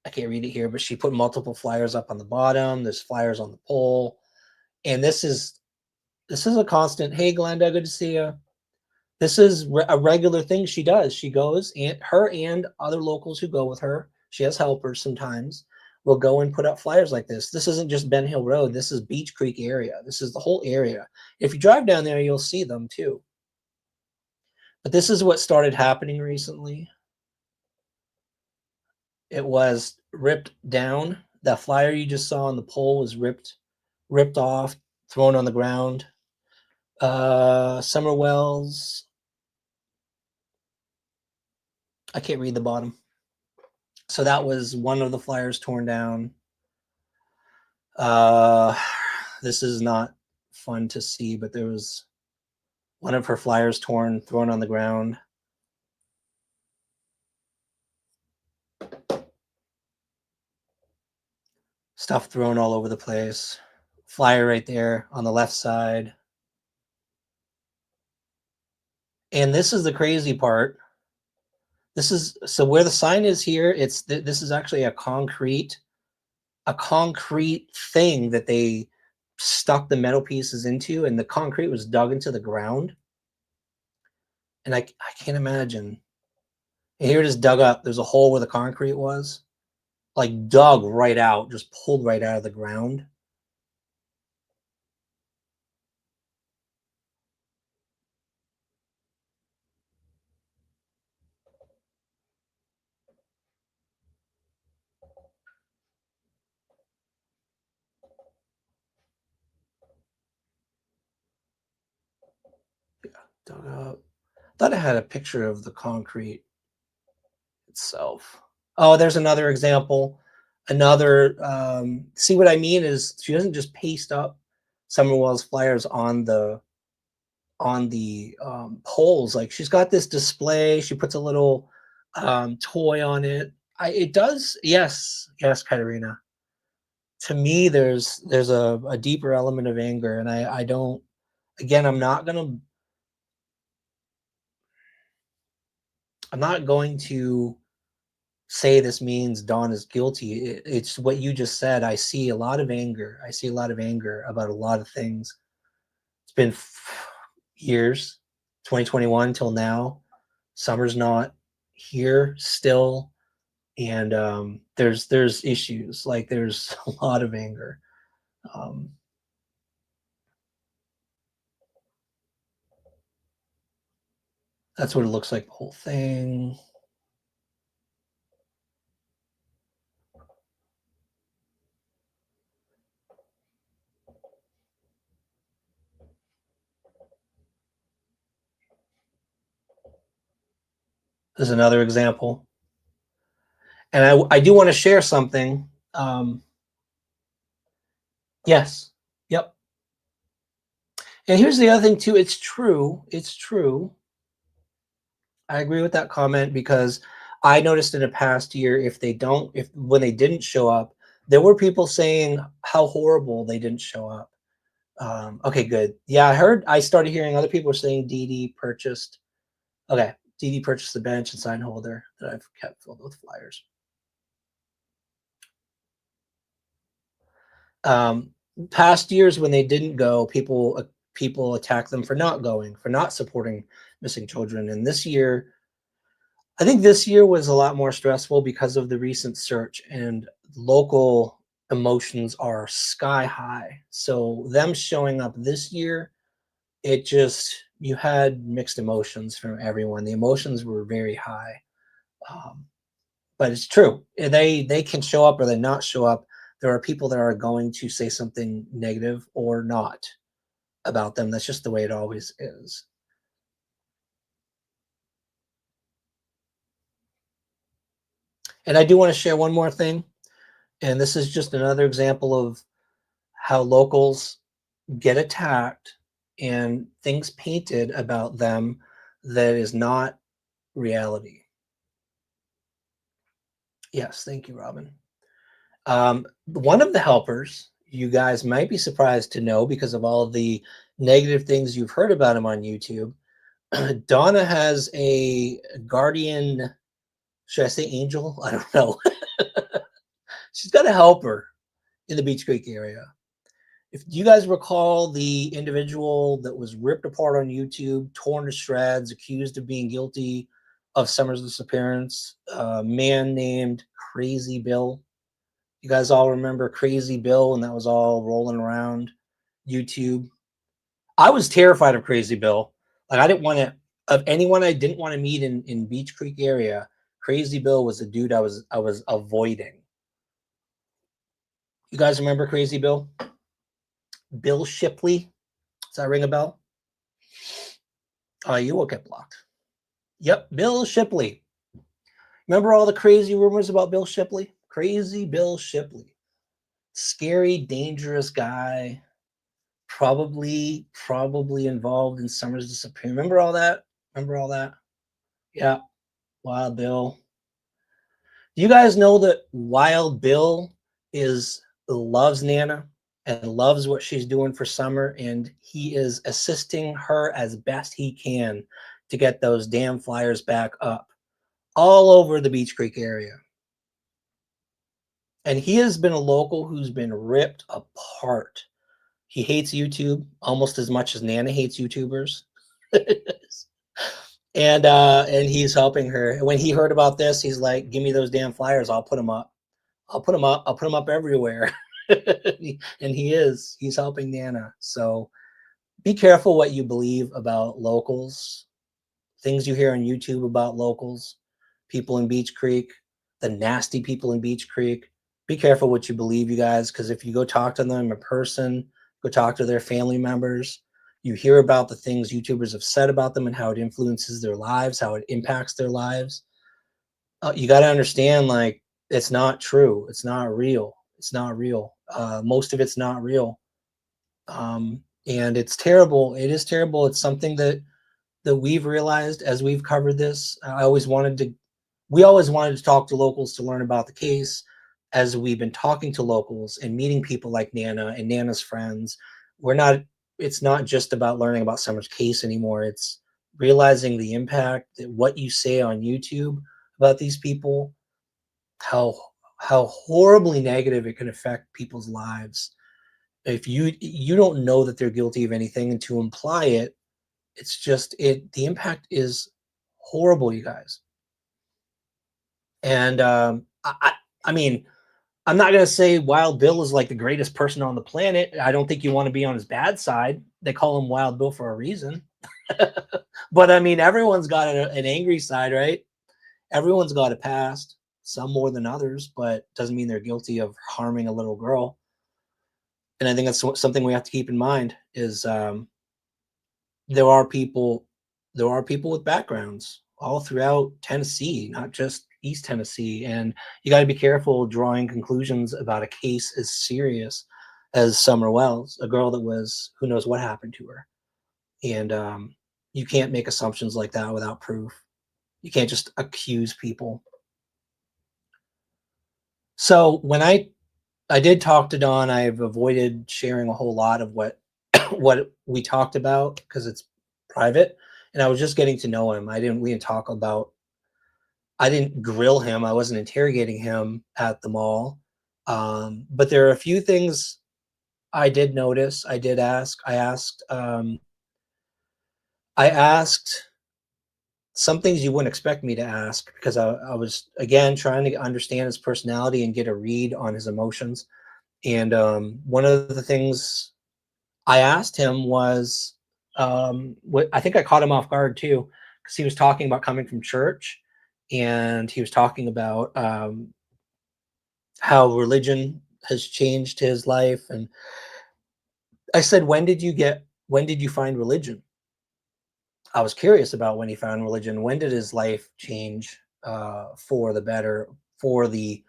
I can't read it here, but she put multiple flyers up on the bottom. There's flyers on the pole. And this is a constant. Hey, Glenda, good to see you. This is a regular thing she does. She goes, and her and other locals who go with her, she has helpers sometimes, will go and put up flyers like this. This isn't just Ben Hill Road. This is Beach Creek area. This is the whole area. If you drive down there, you'll see them too. But this is what started happening recently. It was ripped down. That flyer you just saw on the pole was ripped off, thrown on the ground. Summer Wells. I can't read the bottom. So that was one of the flyers torn down. This is not fun to see, but there was one of her flyers thrown on the ground. Stuff thrown all over the place. Flyer right there on the left side. And this is the crazy part. So where the sign is here, this is actually a concrete thing that they stuck the metal pieces into, and the concrete was dug into the ground. And I can't imagine. And here it is dug up. There's a hole where the concrete was, like dug right out, just pulled right out of the ground. Yeah, dug up. Thought I had a picture of the concrete itself. Oh, there's another example. See what I mean is she doesn't just paste up Summer Wells flyers on the poles. Like she's got this display. She puts a little toy on it. It does. Yes, Katerina. To me, there's a deeper element of anger, and I don't. Again, I'm not going to say this means Dawn is guilty. It's what you just said. I see a lot of anger. I see a lot of anger about a lot of things. It's been years, 2021 till now. Summer's not here still, and there's issues. Like there's a lot of anger. That's what it looks like, the whole thing. is another example. And I do want to share something. Yes. Yep. And here's the other thing too. It's true. It's true. I agree with that comment because I noticed in a past year, if when they didn't show up, there were people saying how horrible they didn't show up. Okay, good. Yeah, I started hearing other people saying Dee Dee purchased the bench and sign holder that I've kept filled with flyers. Past years when they didn't go, people attack them for not going, for not supporting missing children. And this year, I think this year was a lot more stressful because of the recent search, and local emotions are sky high. So them showing up this year, you had mixed emotions from everyone. The emotions were very high. But it's true. They can show up or they not show up. There are people that are going to say something negative or not about them. That's just the way it always is. And I do want to share one more thing. And this is just another example of how locals get attacked and things painted about them that is not reality. Yes, thank you, Robin. One of the helpers, you guys might be surprised to know because of all of the negative things you've heard about him on YouTube. Donna has a guardian, should I say angel? I don't know. She's got a helper in the Beach Creek area. If you guys recall the individual that was ripped apart on YouTube, torn to shreds, accused of being guilty of Summer's disappearance, a man named Crazy Bill. You guys all remember Crazy Bill, and that was all rolling around YouTube. I was terrified of Crazy Bill. Like, I didn't want to, of anyone I didn't want to meet in Beach Creek area, Crazy Bill was the dude I was avoiding. You guys remember Crazy Bill? Bill Shipley? Does that ring a bell? Oh, you will get blocked. Yep, Bill Shipley. Remember all the crazy rumors about Bill Shipley? Crazy Bill Shipley. Scary, dangerous guy. Probably involved in Summer's disappearance. Remember all that? Yeah, Wild Bill. Do you guys know that Wild Bill loves Nana and loves what she's doing for Summer, and he is assisting her as best he can to get those damn flyers back up all over the Beach Creek area. And he has been a local who's been ripped apart. He hates YouTube almost as much as Nana hates YouTubers. And he's helping her. And when he heard about this, he's like, give me those damn flyers. I'll put them up. I'll put them up everywhere. And he's helping Nana. So be careful what you believe about locals, things you hear on YouTube about locals, people in Beach Creek, the nasty people in Beach Creek. Be careful what you believe, you guys, because if you go talk to them in person, go talk to their family members, you hear about the things YouTubers have said about them and how it influences their lives, how it impacts their lives. You got to understand, like, it's not true. It's not real. It's not real. Most of it's not real. And it's terrible. It is terrible. It's something that we've realized as we've covered this. We always wanted to talk to locals to learn about the case. As we've been talking to locals and meeting people like Nana and Nana's friends, it's not just about learning about Summer's case anymore. It's realizing the impact that what you say on YouTube about these people, how horribly negative it can affect people's lives. If you don't know that they're guilty of anything, and to imply it, it's just the impact is horrible, you guys. And I mean, I'm not going to say Wild Bill is like the greatest person on the planet. I don't think you want to be on his bad side. They call him Wild Bill for a reason. But I mean, everyone's got an angry side, right? Everyone's got a past, some more than others, but doesn't mean they're guilty of harming a little girl. And I think that's something we have to keep in mind is there are people with backgrounds all throughout Tennessee, not just East Tennessee. And you got to be careful drawing conclusions about a case as serious as Summer Wells, a girl that was, who knows what happened to her. And you can't make assumptions like that without proof. You can't just accuse people. So when I did talk to Don, I've avoided sharing a whole lot of what what we talked about because it's private, and I was just getting to know him. We didn't talk about, I didn't grill him. I wasn't interrogating him at the mall. But there are a few things I did notice. I did ask. I asked some things you wouldn't expect me to ask because I was again trying to understand his personality and get a read on his emotions. And one of the things I asked him was, what I think I caught him off guard too, because he was talking about coming from church, and he was talking about how religion has changed his life. And I said, when did you find religion? I was curious about when he found religion. When did his life change for the better, for the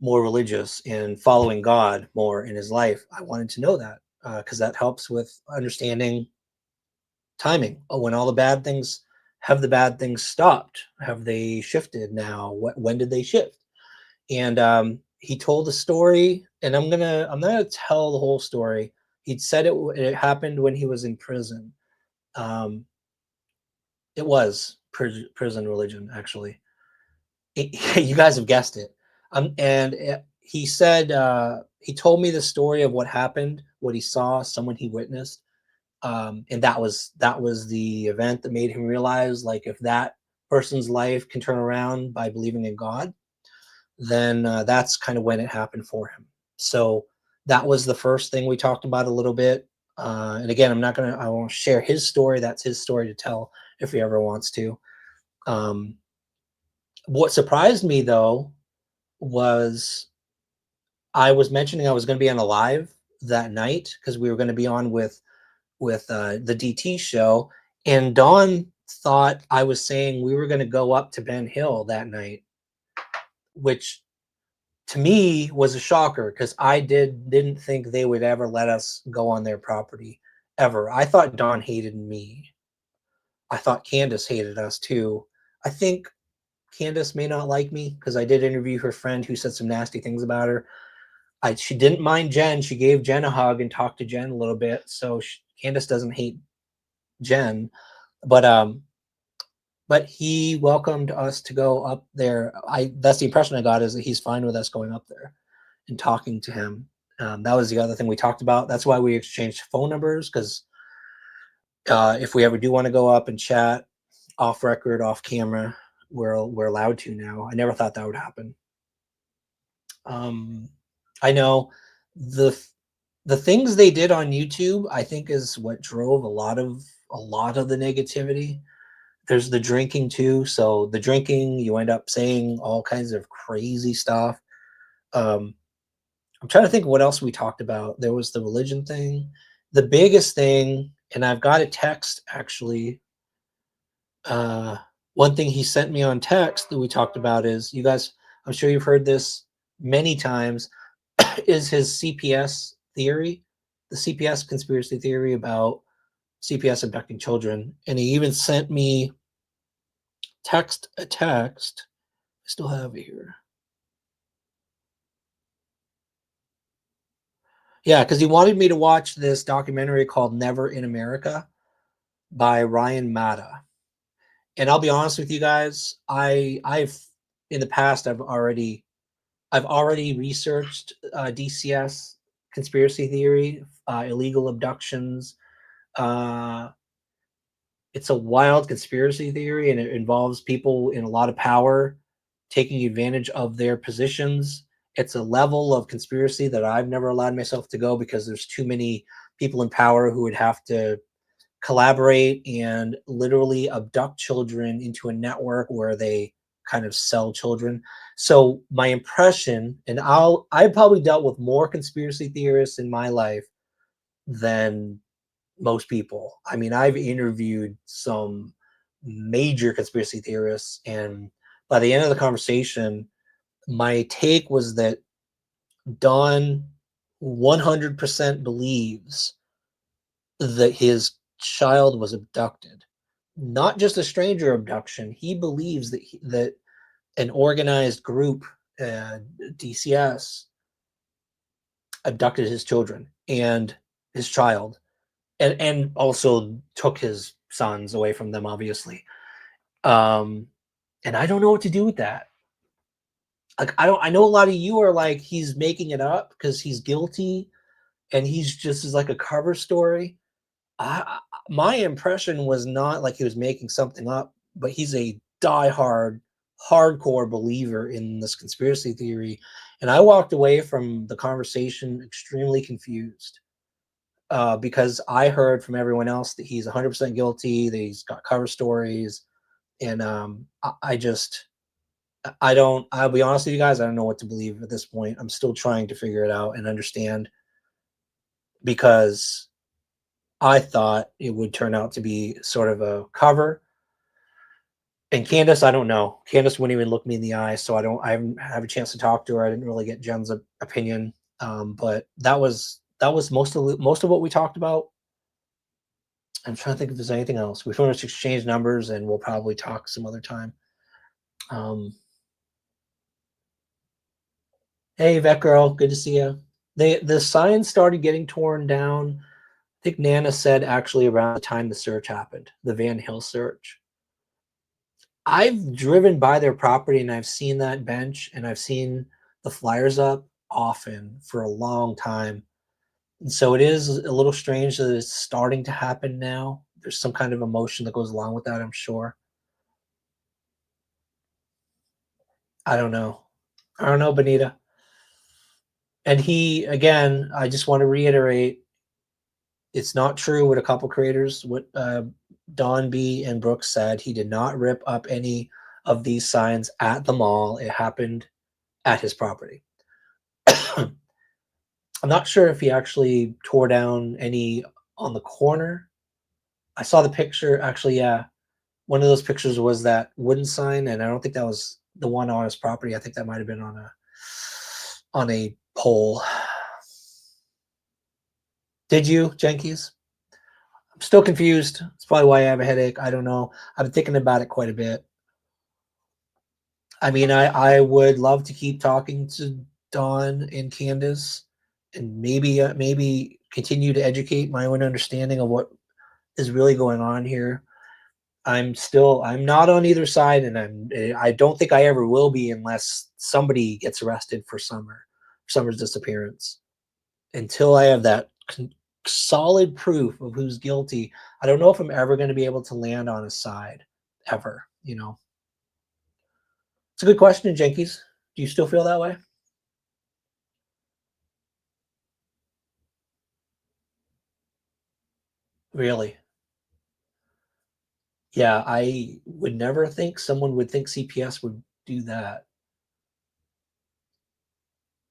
more religious and following God more in his life? I wanted to know that because that helps with understanding timing. Oh, when all the bad things, have the bad things stopped? Have they shifted now? When did they shift? And he told the story, and I'm not gonna tell the whole story. He'd said it happened when he was in prison. Um, it was prison religion, actually. You guys have guessed it. He said he told me the story of what happened, what he saw, someone he witnessed, and that was the event that made him realize, like, if that person's life can turn around by believing in God, then that's kind of when it happened for him. So that was the first thing we talked about a little bit. And again, I won't share his story. That's his story to tell if he ever wants to. What surprised me though was I was mentioning I was going to be on a live that night because we were going to be on with the DT show, and Dawn thought I was saying we were going to go up to Ben Hill that night, which to me was a shocker because I didn't think they would ever let us go on their property ever. I thought Dawn hated me. I thought Candace hated us too. I think Candace may not like me because I did interview her friend who said some nasty things about her. She didn't mind Jen. She gave Jen a hug and talked to Jen a little bit. So Candace doesn't hate Jen, but he welcomed us to go up there. That's the impression I got, is that he's fine with us going up there and talking to him. That was the other thing we talked about. That's why we exchanged phone numbers, because if we ever do want to go up and chat off record, off camera, we're allowed to now. I never thought that would happen. I know the things they did on YouTube, I think, is what drove a lot of the negativity. There's the drinking too. So the drinking, you end up saying all kinds of crazy stuff. I'm trying to think what else we talked about. There was the religion thing. The biggest thing, and I've got a text actually. One thing he sent me on text that we talked about is, you guys, I'm sure you've heard this many times, is his CPS theory, the CPS conspiracy theory about CPS abducting children. And he even sent me a text. I still have it here. Yeah, because he wanted me to watch this documentary called Never in America by Ryan Matta. And I'll be honest with you guys, I've in the past I've already researched DCS conspiracy theory, illegal abductions. It's a wild conspiracy theory, and it involves people in a lot of power taking advantage of their positions. It's a level of conspiracy that I've never allowed myself to go, because there's too many people in power who would have to collaborate and literally abduct children into a network where they kind of sell children. So my impression, and I probably dealt with more conspiracy theorists in my life than most people. I mean, I've interviewed some major conspiracy theorists, and by the end of the conversation, my take was that Don 100% believes that his child was abducted, not just a stranger abduction. He believes that that an organized group, DCS, abducted his children and his child, and also took his sons away from them, obviously. And I don't know what to do with that. Like, I know a lot of you are like, he's making it up because he's guilty and he's just is like a cover story. My impression was not like he was making something up, but he's a diehard, hardcore believer in this conspiracy theory. And I walked away from the conversation extremely confused, because I heard from everyone else that he's 100% guilty, that he's got cover stories. And I just, I don't, I'll be honest with you guys, I don't know what to believe at this point. I'm still trying to figure it out and understand, because I thought it would turn out to be sort of a cover. And Candace, I don't know. Candace wouldn't even look me in the eye, so I haven't have a chance to talk to her. I didn't really get Jen's opinion, but that was most of what we talked about. I'm trying to think if there's anything else. We finished exchange numbers, and we'll probably talk some other time. Hey, Vet Girl, good to see you. The signs started getting torn down. I think Nana said actually around the time the search happened, the Van Hill search. I've driven by their property and I've seen that bench and I've seen the flyers up often for a long time. And so it is a little strange that it's starting to happen now. There's some kind of emotion that goes along with that, I'm sure. I don't know. I don't know, Benita. And he, again, I just want to reiterate, it's not true what a couple creators, what Don B and Brooks said. He did not rip up any of these signs at the mall. It happened at his property. I'm not sure if he actually tore down any on the corner. I saw the picture. Actually, yeah. One of those pictures was that wooden sign, and I don't think that was the one on his property. I think that might have been on a pole. Did you, Jenkins? I'm still confused. It's probably why I have a headache. I don't know. I've been thinking about it quite a bit. I mean, I would love to keep talking to Dawn and Candace, and maybe continue to educate my own understanding of what is really going on here. I'm not on either side, and I don't think I ever will be unless somebody gets arrested for Summer's disappearance. Until I have that solid proof of who's guilty, I don't know if I'm ever going to be able to land on a side, ever. You know, it's a good question, Jenkins. Do you still feel that way? Really? Yeah, I would never think someone would think CPS would do that.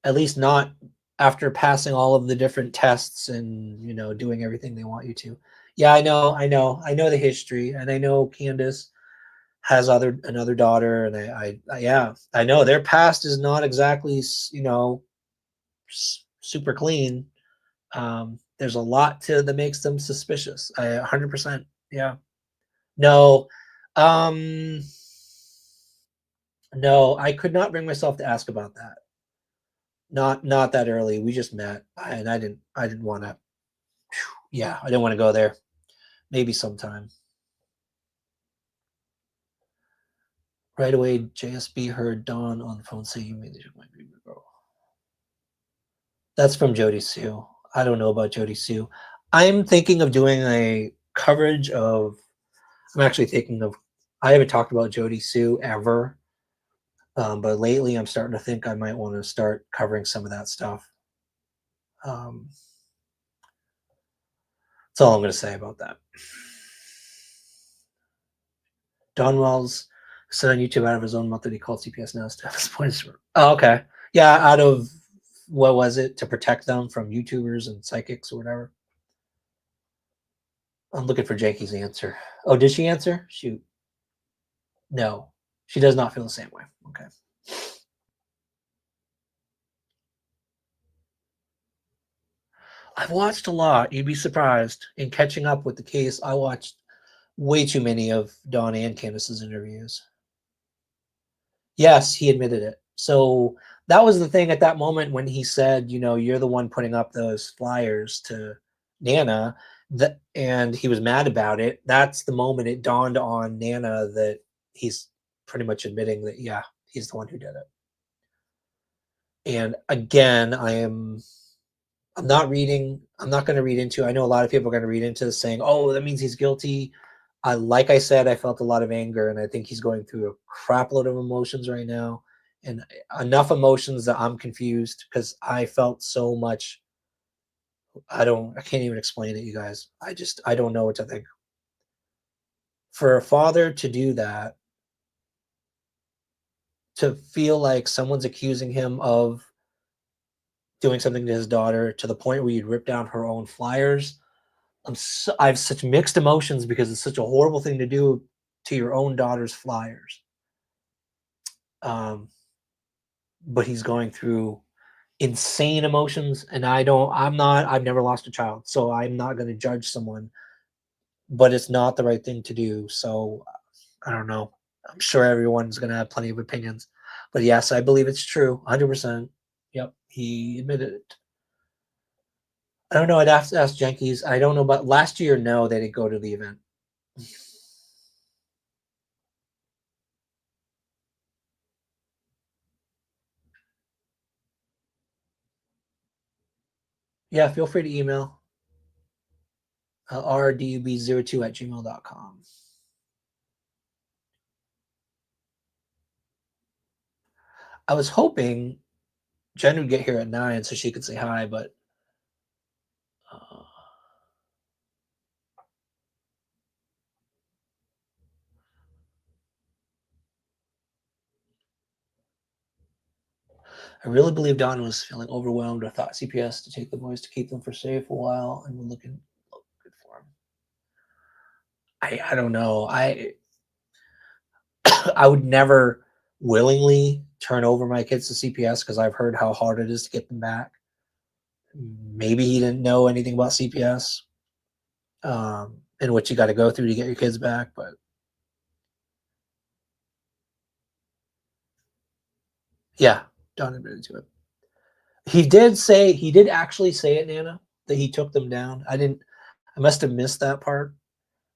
At least not after passing all of the different tests and, you know, doing everything they want you to. Yeah, I know the history, and I know Candace has another daughter, and yeah, I know their past is not exactly, you know, super clean. There's a lot that makes them suspicious. 100%. Yeah. No, no, I could not bring myself to ask about that. Not that early. We just met, and I didn't want to. Yeah, I didn't want to go there. Maybe sometime. Right away, JSB heard Dawn on the phone say you made my baby girl. That's from Jody Sue. I don't know about Jody Sue. I'm thinking of doing a coverage of. I'm actually thinking of. I haven't talked about Jody Sue ever, but lately I'm starting to think I might want to start covering some of that stuff. That's all I'm going to say about that. Don Wells said on YouTube out of his own mouth that he called CPS now to his point. Oh, okay. Yeah, out of, what was it, to protect them from YouTubers and psychics or whatever. I'm looking for Jakey's answer. Oh, did she answer? Shoot. No, she does not feel the same way. Okay. I've watched a lot. You'd be surprised. In catching up with the case, I watched way too many of Dawn and Candace's interviews. Yes, he admitted it. So that was the thing at that moment when he said, you know, you're the one putting up those flyers to Nana, that, and he was mad about it. That's the moment it dawned on Nana that he's pretty much admitting that, yeah, he's the one who did it. And again, I'm not going to read into, I know a lot of people are going to read into this saying, oh, that means he's guilty. Like I said, I felt a lot of anger, and I think he's going through a crap load of emotions right now, and enough emotions that I'm confused because I felt so much. I can't even explain it, you guys. I don't know what to think. For a father to do that, to feel like someone's accusing him of doing something to his daughter to the point where you'd rip down her own flyers. I have such mixed emotions because it's such a horrible thing to do to your own daughter's flyers. But he's going through insane emotions, and I've never lost a child, so I'm not going to judge someone, but it's not the right thing to do. So I don't know. I'm sure everyone's going to have plenty of opinions, but yes, I believe it's true. 100%. Yep. He admitted it. I don't know. I'd have to ask Jenkins. I don't know, but last year, no, they didn't go to the event. Yeah, feel free to email rdub02@gmail.com. I was hoping Jen would get here at 9 so she could say hi, but I really believe Don was feeling overwhelmed or thought CPS to take the boys to keep them for safe a while and would look good for him. I don't know. I would never willingly turn over my kids to CPS because I've heard how hard it is to get them back. Maybe he didn't know anything about CPS, and what you got to go through to get your kids back, but yeah, Don admitted to it. He did actually say it, Nana, that he took them down. I must have missed that part.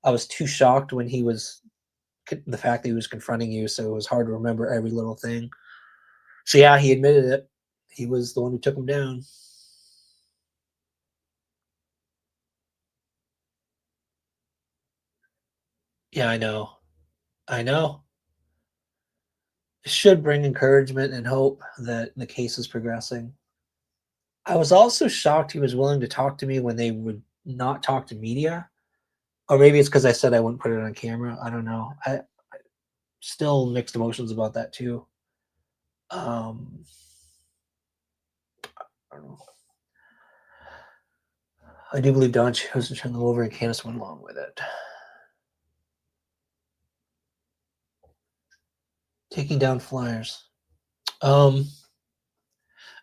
I was too shocked when the fact that he was confronting you, so it was hard to remember every little thing. So yeah, he admitted it. He was the one who took him down. Yeah, I know. I know. It should bring encouragement and hope that the case is progressing. I was also shocked he was willing to talk to me when they would not talk to media. Or maybe it's because I said I wouldn't put it on camera. I don't know. I still mixed emotions about that too. I don't know. I do believe Don chose to turn them over and Candace went along with it. Taking down flyers.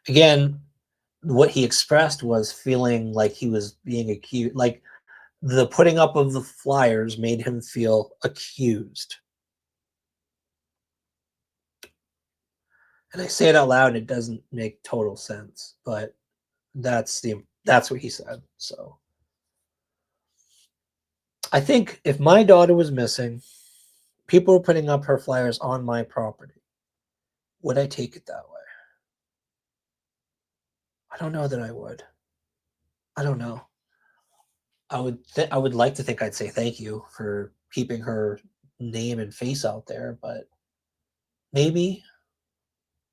Again, what he expressed was feeling like he was being accused, like the putting up of the flyers made him feel accused. And I say it out loud, and it doesn't make total sense, but that's what he said. So I think if my daughter was missing, people were putting up her flyers on my property, would I take it that way? I don't know that I would. I don't know. I would like to think I'd say thank you for keeping her name and face out there, but maybe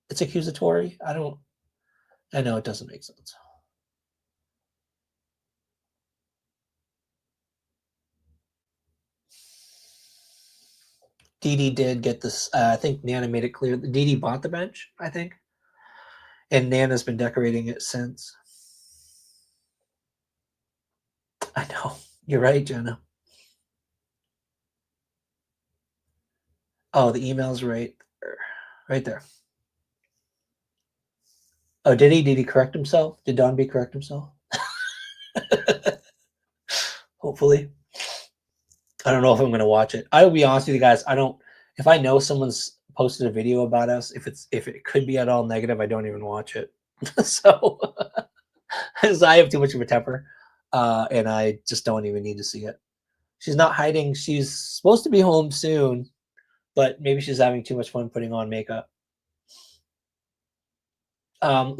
it's accusatory. I know it doesn't make sense. Dee Dee did get this. I think Nana made it clear that Dee Dee bought the bench, I think, and Nana's been decorating it since. I know. You're right, Jenna. Oh, the email's right there. Oh, did he? Did he correct himself? Did Don B correct himself? Hopefully. I don't know if I'm gonna watch it. I will be honest with you guys. I don't. If I know someone's posted a video about us, if it could be at all negative, I don't even watch it. So, because I have too much of a temper, and I just don't even need to see it. She's not hiding. She's supposed to be home soon, but maybe she's having too much fun putting on makeup. I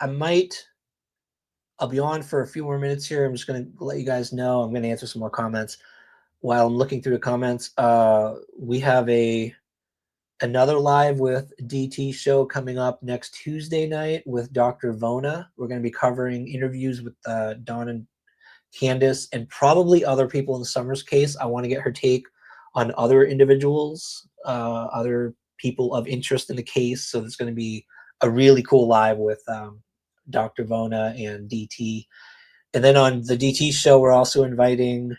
might. I'll be on for a few more minutes here. I'm just going to let you guys know. I'm going to answer some more comments while I'm looking through the comments. We have another live with DT show coming up next Tuesday night with Dr. Vona. We're going to be covering interviews with Dawn and Candace and probably other people in Summer's case. I want to get her take on other individuals, other people of interest in the case. So there's going to be a really cool live with Dr. Vona and DT. And then on the DT show, we're also inviting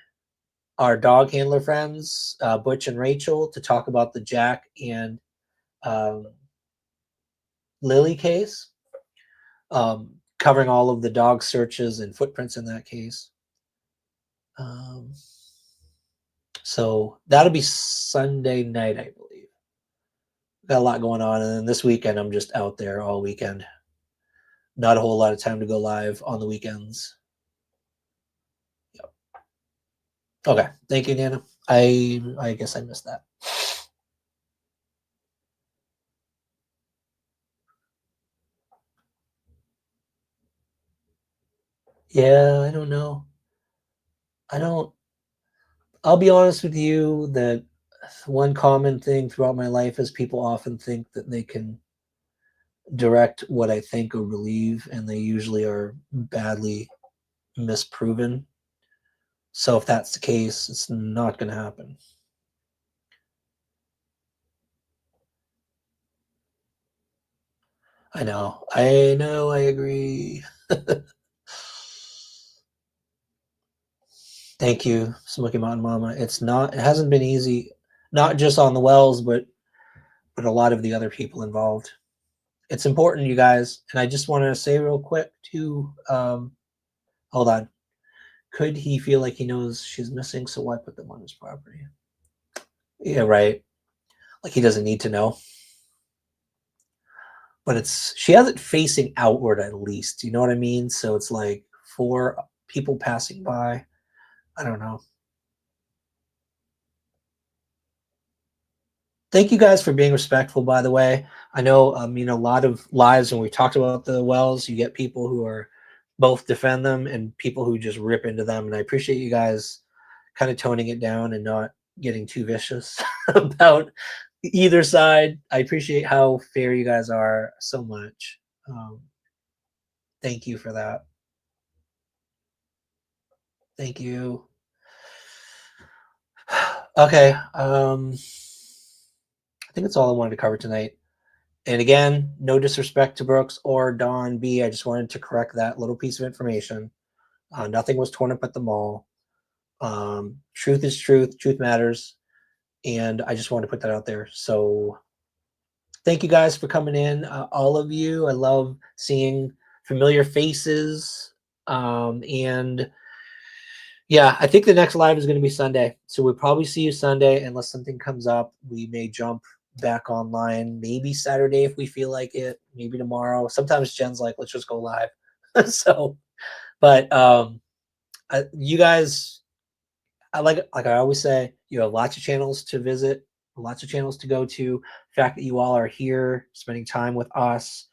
our dog handler friends, Butch and Rachel, to talk about the Jack and Lily case, covering all of the dog searches and footprints in that case. So that'll be Sunday night, I believe. Got a lot going on. And then this weekend, I'm just out there all weekend. Not a whole lot of time to go live on the weekends. Yep. Okay. Thank you, Nana. I guess I missed that. Yeah, I don't know. I'll be honest with you that one common thing throughout my life is people often think that they can direct what I think or believe, and they usually are badly misproven. So if that's the case, it's not going to happen. I know, I agree. Thank you, Smoky Mountain Mama. It hasn't been easy, not just on the wells, but a lot of the other people involved. It's important, you guys. And I just want to say real quick too, hold on. Could he feel like he knows she's missing? So why put them on his property? Yeah, right. Like he doesn't need to know. But she has it facing outward at least. You know what I mean? So it's like for people passing by. I don't know. Thank you guys for being respectful, by the way. I know, a lot of lives when we talked about the wells, you get people who are both defend them and people who just rip into them. And I appreciate you guys kind of toning it down and not getting too vicious about either side. I appreciate how fair you guys are so much. Thank you for that. Thank you. Okay. I think that's all I wanted to cover tonight. And again, no disrespect to Brooks or Don B. I just wanted to correct that little piece of information. Nothing was torn up at the mall. Truth is truth. Truth matters. And I just wanted to put that out there. So thank you guys for coming in. All of you. I love seeing familiar faces. And yeah, I think the next live is going to be Sunday. So we'll probably see you Sunday unless something comes up. We may jump back online, maybe Saturday if we feel like it, maybe tomorrow. Sometimes Jen's like, let's just go live. So, but you guys, like I always say, you have lots of channels to visit, lots of channels to go to. The fact that you all are here spending time with us,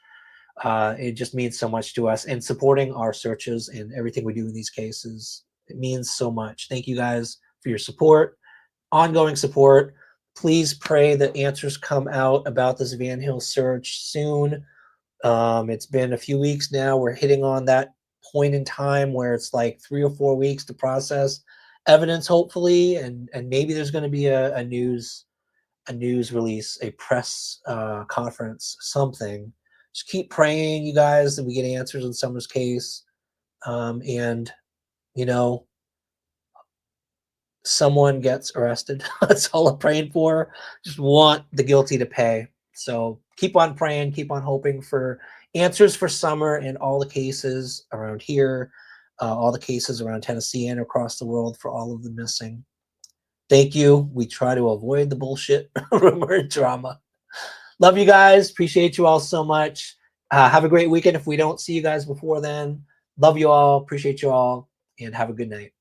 it just means so much to us, and supporting our searches and everything we do in these cases. It means so much. Thank you guys for your support, ongoing support. Please pray that answers come out about this Van Hill search soon. It's been a few weeks now. We're hitting on that point in time where it's like 3 or 4 weeks to process evidence, hopefully, and maybe there's going to be a news release, a press conference, something. Just keep praying, you guys, that we get answers in Summer's case. And someone gets arrested. That's all I'm praying for. Just want the guilty to pay. So keep on praying, keep on hoping for answers for Summer and all the cases around here, all the cases around Tennessee and across the world for all of the missing. Thank you. We try to avoid the bullshit, rumor, and drama. Love you guys. Appreciate you all so much. Have a great weekend if we don't see you guys before then. Love you all. Appreciate you all. And have a good night.